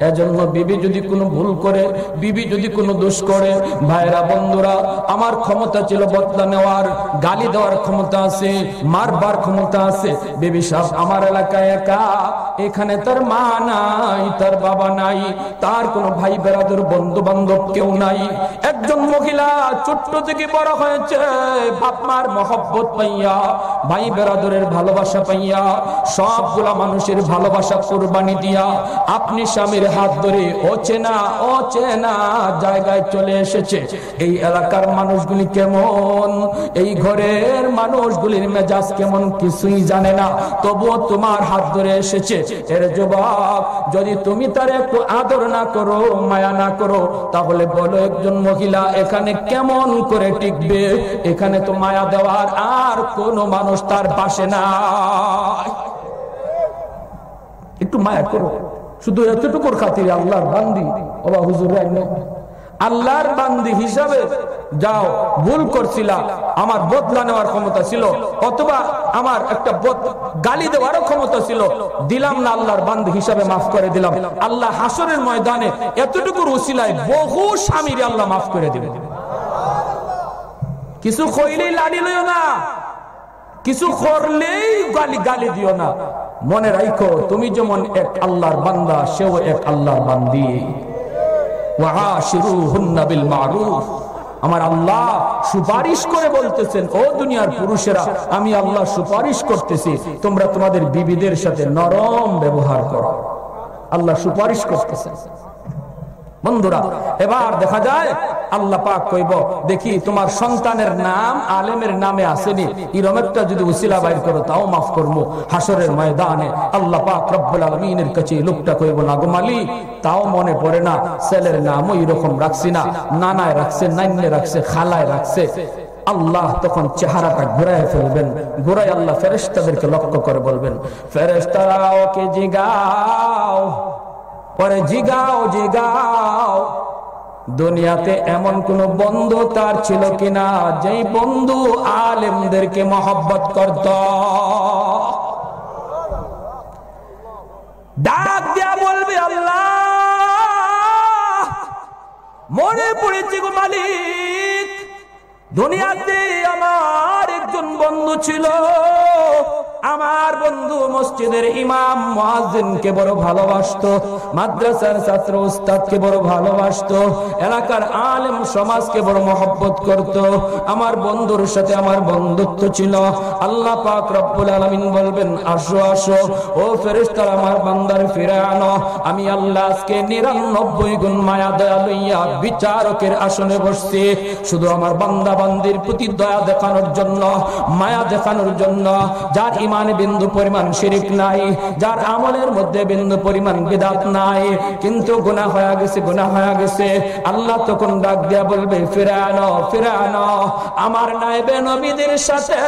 এজন্য বিবি যদি কোনো ভুল করে, বিবি যদি কোনো দোষ করে, ভাইরা বন্ধুরা, আমার ক্ষমতা ছিল বদলা নেওয়ার, গালি দেওয়ার ক্ষমতা আছে, মারবার ক্ষমতা আছে। বিবি সাহেব আমার এলাকায় একা, এখানে তার মা নাই, তার বাবা নাই, তার কোনো ভাই বেরাদর বন্ধু বান্ধব কেউ নাই। একজন মহিলা ছোট্ট থেকে বড় হয়েছে বাপ মার মহব্বত পাইয়া, ভাই বেরাদরের ভালোবাসা পাইয়া, সবগুলা মানুষের ভালোবাসা কুরবানি দিয়া আপনি স্বামীর হাত ধরে অচেনা অচেনা জায়গায় চলে এসেছে। এই এলাকার মানুষগুলি কেমন, এই ঘরের মানুষগুলির মেজাজ কেমন কিছুই জানে না, তবুও তোমার হাত ধরে এসেছে। এর জবাব, যদি তুমি তার একটু আদর না করো, মায়া না করো, তাহলে বলো একজন মহিলা এখানে কেমন করে টিকবে? এখানে তো মায়া দেওয়ার আর কোনো মানুষ তার পাশে না। একটু মায়া করো, শুধু এতটুকুর খাতিরে আল্লাহর বান্দি, বাবা হুজুর আল্লাহর বান্দি হিসাবে যাও, ভুল করছিলা, আমার বদলা নেওয়ার ক্ষমতা ছিল, অথবা আমার একটা গালি দেওয়ারও ক্ষমতা ছিল, দিলাম না, আল্লাহর বান্দি হিসাবে মাফ করে দিলাম। আল্লাহ হাসরের ময়দানে এতটুকুর ওসিলায় বহু স্বামীর আল্লাহ মাফ করে দিবে। কিছু কইলেই লাড়ি লইও না, কিছু করলেই গালি দিও না। মনে রাখো, তুমি যেমন এক আল্লাহর বান্দা, সেও এক আল্লাহর বান্দি। ওয়াশিরুহুন্না বিল মারুফ। আমার আল্লাহ সুপারিশ করে বলতেছেন, ও দুনিয়ার পুরুষেরা, আমি আল্লাহ সুপারিশ করতেছি, তোমরা তোমাদের বিবিদের সাথে নরম ব্যবহার করো। আল্লাহ সুপারিশ করতেছেন। বন্ধুরা, এবার দেখা যায় আল্লাহ পাক কইব, দেখি তোমার সন্তানের নাম আলেমের নামে আসেনি, এরকম একটা যদি উসিলা বাইর করো তাও মাফ করবো। হাসরের ময়দানে আল্লাহ পাক রব্বুল আলামিনের কাছে লোকটা কইব, না গো মালিক, তাও মনে পড়ে না, ছেলের নামও এরকম রাখছি না, নানায় রাখছে, নাইনে রাখছে, খালায় রাখছে। আল্লাহ তখন চেহারাটা ঘুরায় ফেলবেন, ঘুরাই আল্লাহ ফেরেশতাদেরকে লক্ষ্য করে বলবেন, ফেরেশতারা ওকে জিগাও, পরে জিগাও জিগাও, দুনিয়াতে এমন কোন বন্ধু তার ছিল কিনা যেই বন্ধু আলেমদেরকে মহব্বত করত? ডাক দিয়া বলবে, আল্লাহ মনে পড়েছে গো মালিক, দুনিয়াতে আমার একজন বন্ধু ছিল, আমার বন্ধু মসজিদের ইমাম মুয়াজ্জিনকে বড় ভালোবাসতো, মাদ্রাসার ছাত্র উস্তাদকে বড় ভালোবাসতো, এলাকার আলেম সমাজকে বড় মহব্বত করত। আমার বন্ধুর সাথে আমার বন্ধুত্ব ছিল। আল্লাহ পাক রব্বুল আলামিন বলবেন, আসো আসো ও ফেরেশতারা, আমার বান্দার ফিরে আনো। আমি আল্লাহ আজকে 99 গুণ মায়া দয়া লইয়া বিচারকের আসনে বসছি, শুধু আমার বান্দা বান্দির প্রতি দয়া দেখানোর জন্য, মায়া দেখানোর জন্য। যার ইমানে বিন্দু পরিমাণ শিরক নাই, যার আমলের মধ্যে বিন্দু পরিমাণ বিদআত নাই, কিন্তু গুনাহ হয়ে গেছে, গুনাহ হয়ে গেছে। আল্লাহ তখন ডাক দিয়া বলবে, ফিরে আনো, ফিরে আনো। আমার নায়েবে নবীদের সাথে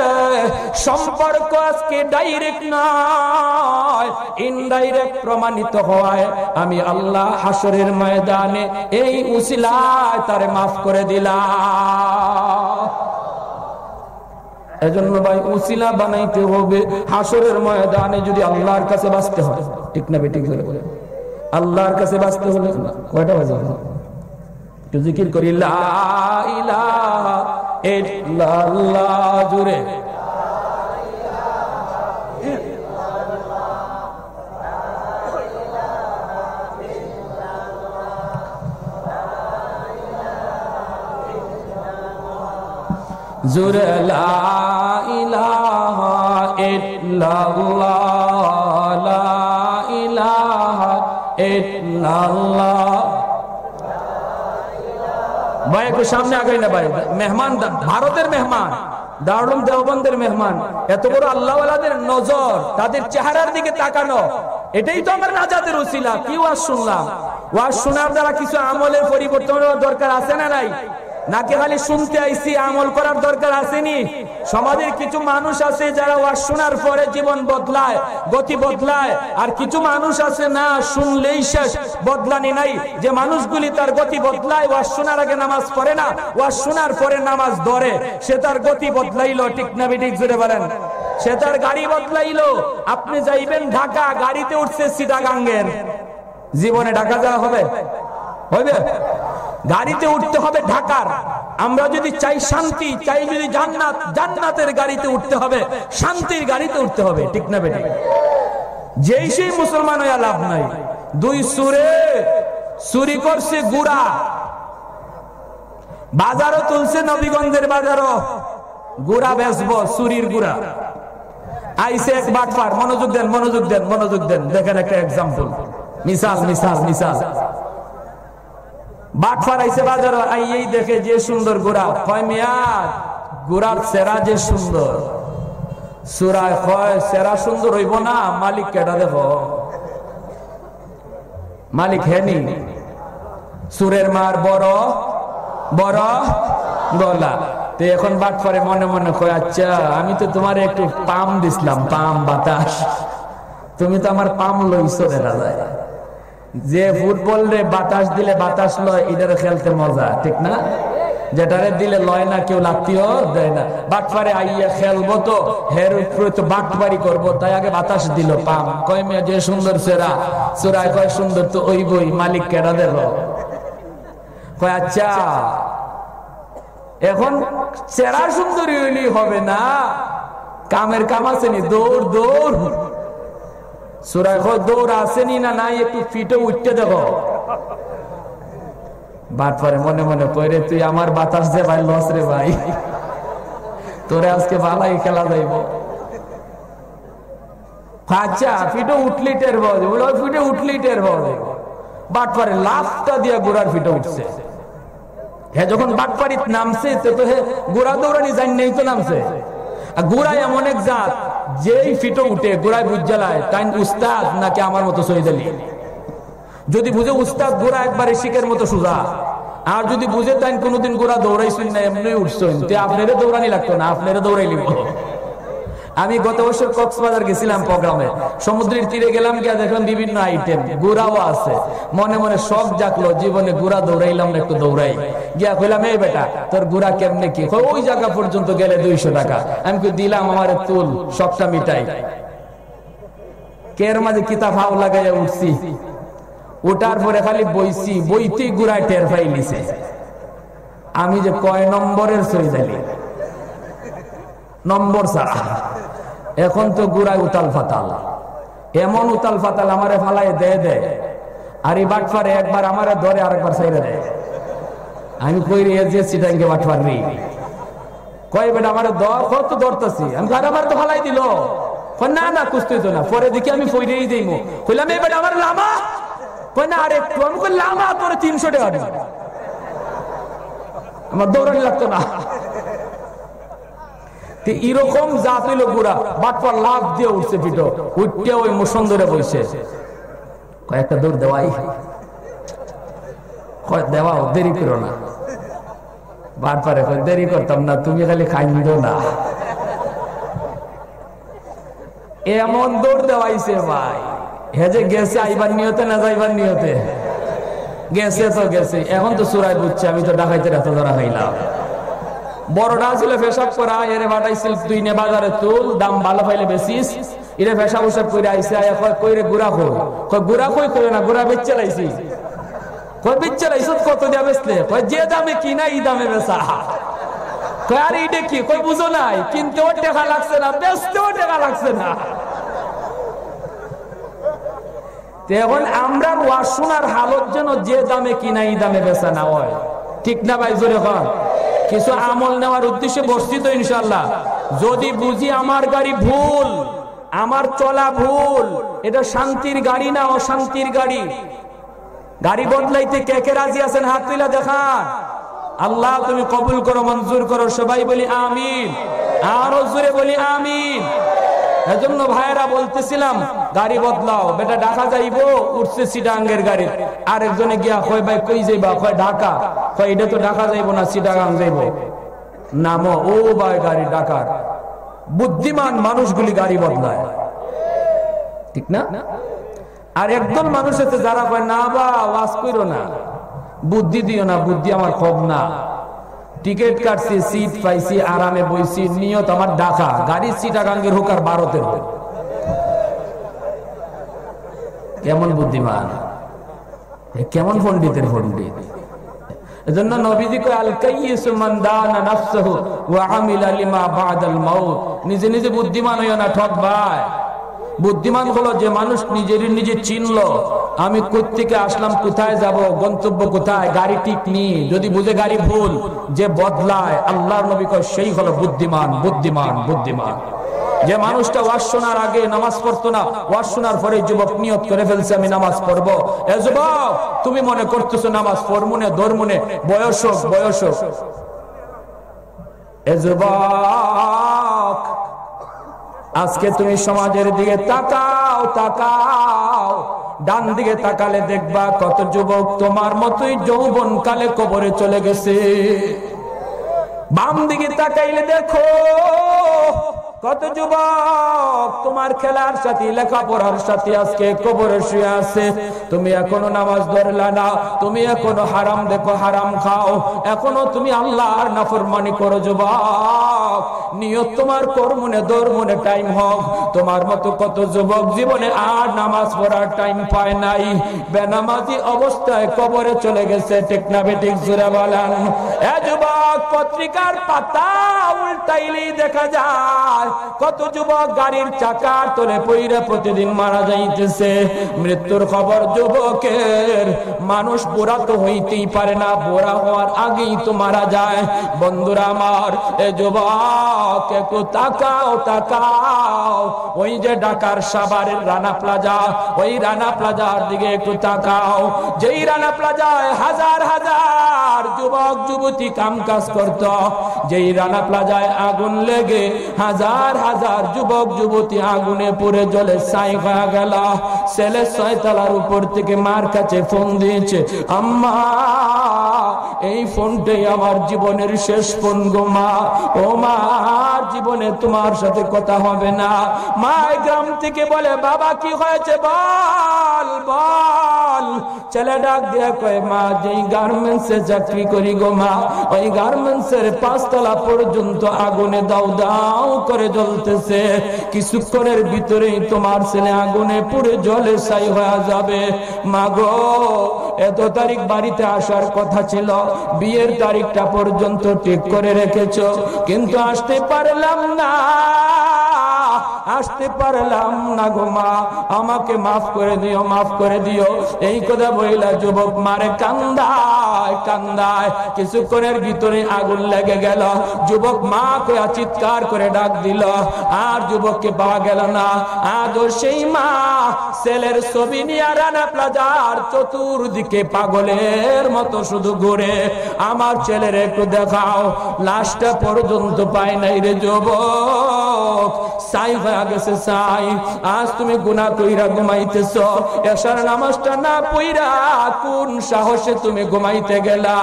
সম্পর্ক আজকে ডাইরেক্ট নয়, ইনডাইরেক্ট প্রমাণিত হওয়ায় আমি আল্লাহ হাসরের ময়দানে এই উসিলায় তারে মাফ করে দিলাম। এজন্য ভাই উসিলা বানাইতে হবে। হাসরের ময়দানে যদি আল্লাহর কাছে বাঁচতে হয়, ঠিক না বেঠিক? আল্লাহর কাছে বাঁচতে হলে কয়টা বাজে? একটু জিকির করি লা ইলাহা ইল্লাল্লাহ জুরে জুরে লা ইলাহা ইল্লাল্লাহ লা ইলাহা ইল্লাল্লাহ। ভাই একটু সামনে আগাই না ভাই, মেহমান ভারতের মেহমান, দারুল দেওবন্দের মেহমান, এত বড় আল্লাহওয়ালাদের নজর তাদের চেহারার দিকে তাকানো, এটাই তো আমার নাজাতের উসিলা। কি ওয়াজ শুনলাম, ওয়াজ শোনার দ্বারা কিছু আমলের পরিবর্তনের দরকার আছে না নাই? নাকি খালি শুনতে আইছি, আমল করার দরকার আসেনি? সমাজের কিছু মানুষ আছে যারা ওয়াজ শোনার পরে জীবন বদলায়, গতি বদলায়, আর কিছু মানুষ আছে না শুনলেই শেষ, বদলানি নাই। যে মানুষগুলি তার গতি বদলায়, ওয়াজ শোনার আগে নামাজ পড়ে না, ওয়াজ শোনার পরে নামাজ ধরে, সে তার গতি বদলাইলো। ঠিক না বেঠিক জুড়ে বলেন? সে তার গাড়ি বদলাইলো। আপনি যাইবেন ঢাকা, গাড়িতে উঠছে চিটাগাঙ্গের, জীবনে ঢাকা যাওয়া হবে? হবে? গাড়িতে উঠতে হবে ঢাকার। আমরা যদি চাই শান্তি, চাই যদি জান্নাত, জান্নাতের গাড়িতে উঠতে হবে, শান্তির গাড়িতে উঠতে হবে। ঠিক না বেঠিক? যেই সেই মুসলমান হইয়া লাভ নাই। দুই সুরে চুরি করছে গুড়া, বাজারও তুলছে, নবীগঞ্জের বাজারও গুড়া বেচবো, চুরির গুড়া। আইসে এক বাটপার, মনোযোগ দেন, মনোযোগ দেন, মনোযোগ দেন, দেখেন একটা এক্সাম্পল, মিসাল মিসাল মিসাল। বাটপার আইসে বাজার, আইয়েই দেখে যে সুন্দর গুড়া, কয় মিয়া গুড়ার সেরা যে সুন্দর। সুরায় কয় সেরা সুন্দর হইব না, মালিক কেটা দেখো, মালিক হেনি। সুরের মার বড় বড় গলা। তো এখন বাটপারে মনে মনে কয়, আচ্ছা আমি তো তোমার একটু পাম দিছিলাম, পাম বাতাস, তুমি তো আমার পাম লইছো। দেখা যায় যে ফুটবল রে বাতাস দিলে বাতাস লয়, এটারে খেলতে মজা, ঠিক না? যেটারে দিলে লয় না, কেউ লাত্তিও দেয় না। বাটপারে আইয়া খেলবো তো হের উপরে তো বাটপারি করবো, তাই আগে বাতাস দিল পাম। কয় মেয়ে যে সুন্দর সেরা, চোরায় কয় সুন্দর তো ওই বই, মালিক কেডা দেব? কয় আচ্ছা এখন সেরা সুন্দরী হইলেই হবে না, কামের কাম আছে নি, দৌড় দৌড়। সুরায় কয় দৌড় আসেনি না নাই, একটু ফিটে উঠতে দেখো। বাটপারে মনে মনে কইরে, তুই আমার বাতাস দে ভাই, লস রে ভাই, তোরে আজকে ভালাই খেলা যাইব। আচ্ছা ফিটে উঠলি টের পাওয়া যাবে, ওই ফিটে উঠলি টের পাওয়া যাবে। বাটপারে লাফটা দিয়া গোড়ার ফিটে উঠছে। হ্যাঁ যখন বাটপাড়ি নামছে তো হে গোড়া দৌড়ানি জান নেই তো নামছে। আর গোড়ায় এমন এক জাত, যেই ফিটে উঠে গোড়ায় বুঝ জ্বালায়, তাই উস্তাদ নাকি আমার মতো শহীদ আলী। যদি বুঝে উস্তাদ গোড়া একবারে শিখের মতো সোজা, আর যদি বুঝে তাই কোনোদিন গোড়া দৌড়াইছেন না, এমনি উঠছেন, তে আপনারে দৌড়ানি লাগতো না, আপনারে দৌড়াই লিব। আমি গত বছর কক্সবাজার গেছিলাম প্রোগ্রামে, সমুদ্রের তীরে গেলাম, গিয়া দেখলাম বিভিন্ন আইটেম, গুড়াও আছে। মনে মনে শখ জাগলো, জীবনে গুড়া দৌড়াইলাম না, একটু দৌড়াই। গিয়া কইলাম, এই বেটা তোর গুড়া কেমনে কি? ওই জায়গা পর্যন্ত গেলে 200 টাকা। আমি দিলাম, আমার তুল, শখটা মিটাই। কের মাঝে কিতাব হাও লাগাইয়া উঠছি, ওটার পরে খালি বইছি, বইতেই গুড়ায় টের পাই নিছে আমি যে কয় নম্বরের সইদালি, নম্বর ছাড়া। এখন তো গুড়ায় উতাল ফাতাল, এমন উতাল ফাতাল, আমারে ফালাই দে। আর এই বাটপারে একবার আমারে ধরে, আরেকবার ছেড়ে দেয়। আমি কই রে যে সিটাঙ্গে বাটপার রে, কয় বেটা আমারে ধর, কত ধরতেছি আমি, আমার তো ফালাই দিল। না না কুস্তি তো না, পরে দেখি আমি ফইরেই দেই। কইলাম এই বেটা আমার লামা, কই না আরে একটু। আমি কই লামা তোর 300 টাকা দিই, আমার দৌড়ানি লাগতো না। এরকম জাত হইল গুড়া, বাটপার লাভ দিয়ে উঠছে ফিটো, উঠতে ওই মোশন ধরে বইছে। কয়েকটা দৌড় দেওয়াই, দেওয়াও, দেরি করো না। বাটপারে দেরি করতাম না, তুমি খালি খাইন্দ না। এমন দৌড় দেওয়াইছে ভাই, হেজে গেছে আইবার নিয়তে না যাইবার নিয়তে গেছে তো গেছে। এখন তো চুরাই বুঝছে, আমি তো ডাকাইতে এত ধরা খাইলাম। বড়টা ছিল পেশাব করা, এরে বাটাইছিল তুই নে বাজারে তুল, দাম ভালো পাইলে বেশিস। এরে পেশাব উসাব করে আইসে, কইরে গুড়া কই, গুড়া কই করে না, গুড়া বেচে লাইছি। কয় বিচ্ছারা ইসত কত দিয়ে বেচলে? কয় যে দামে কিনা এই দামে বেচা। কয় আর এইটা কি? কয় বুঝো নাই, কিনতেও টাকা লাগছে না, বেচতেও টাকা লাগছে না। এখন আমরা ওয়াজ শোনার হালত যেন যে দামে কিনা এই দামে বেচা না হয়, ঠিক না ভাই? জোরে কর। কিছু আমল নেওয়ার উদ্দেশ্যে বসছি তো ইনশাআল্লাহ। যদি বুঝি আমার গাড়ি ভুল, আমার চলা ভুল, এটা শান্তির গাড়ি না অশান্তির গাড়ি, গাড়ি বদলাইতে কে কে রাজি আছেন? হাত তুলে দেখান। আল্লাহ তুমি কবুল করো, মঞ্জুর করো। সবাই বলি আমিন, আরো জোরে বলি আমিন। এজন্য ভাইরা বলতেছিলাম গাড়ি বদলাও, বেটা ঢাকা যাইবো, উঠছে চিটাঙ্গের গাড়ি। আরেকজনে গিয়া কয় ভাই কই যাইবা? কয় ঢাকা। কয় এটা তো ঢাকা যাইবো না, চিটাগাং যাইবো। নামো। ও ভাই গাড়ি ঢাকার। বুদ্ধিমান মানুষগুলি গাড়ি বদলায়, ঠিক না? আর একদম মানুষ আছে যারা কয় না বা ওয়াজ কইরো না, বুদ্ধি দিও না, বুদ্ধি আমার খুব না, টিকিট কাটছি, সিট পাইছি, আরামে বইছি, নিয়ত আমার ঢাকা, গাড়ি চিটাগাঙ্গের হোক আর ভারতের হোক। কেমন বুদ্ধিমান, কেমন পণ্ডিতের পণ্ডিত। এজন্য নবীজি কয় আল কাইয়িসু মান দানা নাফসহু ওয়া আমিলা লিমা বাদাল মাউত। নিজে নিজে বুদ্ধিমান হইও না, ঠক ভাই। বুদ্ধিমান হলো যে মানুষ নিজে চিনলো আমি কই থেকে আসলাম, কোথায় যাব, গন্তব্য কোথায়, গাড়ি ঠিক নি, যদি বুঝে গাড়ি ভুল, যে বদলায়। আল্লাহর নবী কয় সেই হলো বুদ্ধিমান। বুদ্ধিমান বুদ্ধিমান যে মানুষটা ওয়াজ শোনার আগে নামাজ পড়তো না, ওয়াজ শোনার পরে যুবক নিয়ত করে ফেলছে আমি নামাজ পড়বো। এ যুবক, তুমি মনে করতেছো নামাজ পড়মুনে ধর্মুনে, বয়স হোক বয়স হোক। এ যুবক, আজকে তুমি সমাজের দিকে তাকাও, তাকাও, ডান দিকে তাকালে দেখবা কত যুবক তোমার মতোই যৌবন কালে কবরে চলে গেছে। বাম দিকে তাকাইলে দেখো কত যুবক তোমার খেলার সাথে, লেখাপড়ার সাথে আজকে কবরে শুয়ে আছে। তুমি এখনো নামাজ ধরলা না, তুমি এখনো হারাম দেখো, হারাম খাও, এখনো তুমি আল্লাহর নাফরমানি করো। যুবক, নিয়ত তোমার কর্মনে দর্মনে টাইম হোক। তোমার মতো কত যুবক জীবনে আর নামাজ পড়ার টাইম পায় নাই, বেনামাজি অবস্থায় কবরে চলে গেছে। ঠিক না বেঠিক? জোরে বলেন। এ যুবক, পত্রিকার পাতা উল্টাইলেই দেখা যায় কত যুবক গাড়ির চাকার তলে পইরা প্রতিদিন মারা যাইতেছে। মৃত্যুর খবর যুবকের। মানুষ বুড়া তো হইতেই পারে না, বুড়া হওয়ার আগেই তো মারা যায়। বন্ধুরা আমার, এ যুবক একটু তাকাও, তাকাও। ওই যে ঢাকার সাভারের রানা প্লাজা, ওই রানা প্লাজার দিকে একটু তাকাও। যেই রানা প্লাজায় হাজার হাজার যুবক যুবতী কাম কাজ করত, যেই রানা প্লাজায় আগুন লেগে হাজার হাজার যুবক যুবতী আগুনে পুড়ে জ্বলে ছাই হয়ে গেল। ছেলে 6 তলার উপর থেকে মার কাছে ফোন দিয়েছে, আম্মা এই ফোনটাই আমার জীবনের শেষ ফোন গো মা। ও মা, জীবনে তোমার সাথে কথা হবে না। মা গ্রাম থেকে বলে, বাবা কি হয়েছে বল বল। ছেলে ডাক দিয়ে কয়, মা যেই গার্মেন্টসে চাকরি করি গো মা, ওই গার্মেন্টসের 5 তলা পর্যন্ত আগুনে দাও দাও করে জ্বলতেছে। কিছুক্ষণের ভিতরেই তোমার ছেলে আগুনে পুড়ে জ্বলে ছাই হয়ে যাবে। মা গো, এত তারিখ বাড়িতে আসার কথা ছিল, বিয়ের তারিখটা পর্যন্ত ঠিক করে রেখেছো, কিন্তু আসতে পারলাম না, আসতে পারলাম না গো মা, আমাকে মাফ করে দিও, মাফ করে দিও। এই কথা বইলা যুবক মারে কান্দায় কান্দায়। কিছুক্ষণের ভিতরে আগুন লেগে গেল। যুবক মা কয়া চিৎকার করে ডাক দিল, আর যুবককে পাওয়া গেল না। আজও সেই মা ছেলের ছবি নিয়ে রানা প্লাজার চতুর্দিকে পাগলের মতো শুধু ঘুরে, আমার ছেলের একটু দেখাও। লাশটা পর্যন্ত পায় নাই রে যুবক, ছাই হয়ে গেছে ছাই। আজ তুমি গুনাহ কইরা ঘুমাইতেছ, এশার নামাজটা না পইরা কোন সাহসে তুমি ঘুমাইতে গেলা?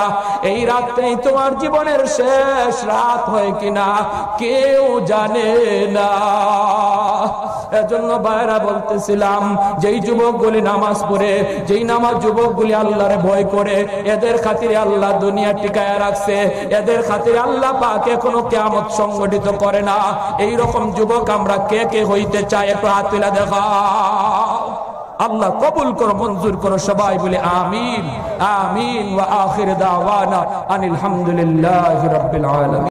এই রাতটাই তোমার জীবনের শেষ রাত হয় কিনা কেউ জানে না। এজন্য ভাইরা বলতেছিলাম, যেই যুবকগুলি নামাজ পড়ে, যেই নামাজ যুবকগুলি আল্লাহরে ভয় করে, এদের খাতিরে আল্লাহ দুনিয়া টিকায়া রাখছে, এদের খাতিরে আল্লাহ পাক এখনো কিয়ামত সংগঠিত করে না। এই রকম যুবক আমরা কে কে হইতে চাই? একটু হাত তুলে দেখাও। আল্লাহ কবুল করো, মঞ্জুর করো। সবাই বলে আমিন আমিন। ওয়া আখির দাওয়ানা আনিল হামদুলিল্লাহি রাব্বিল আলামিন।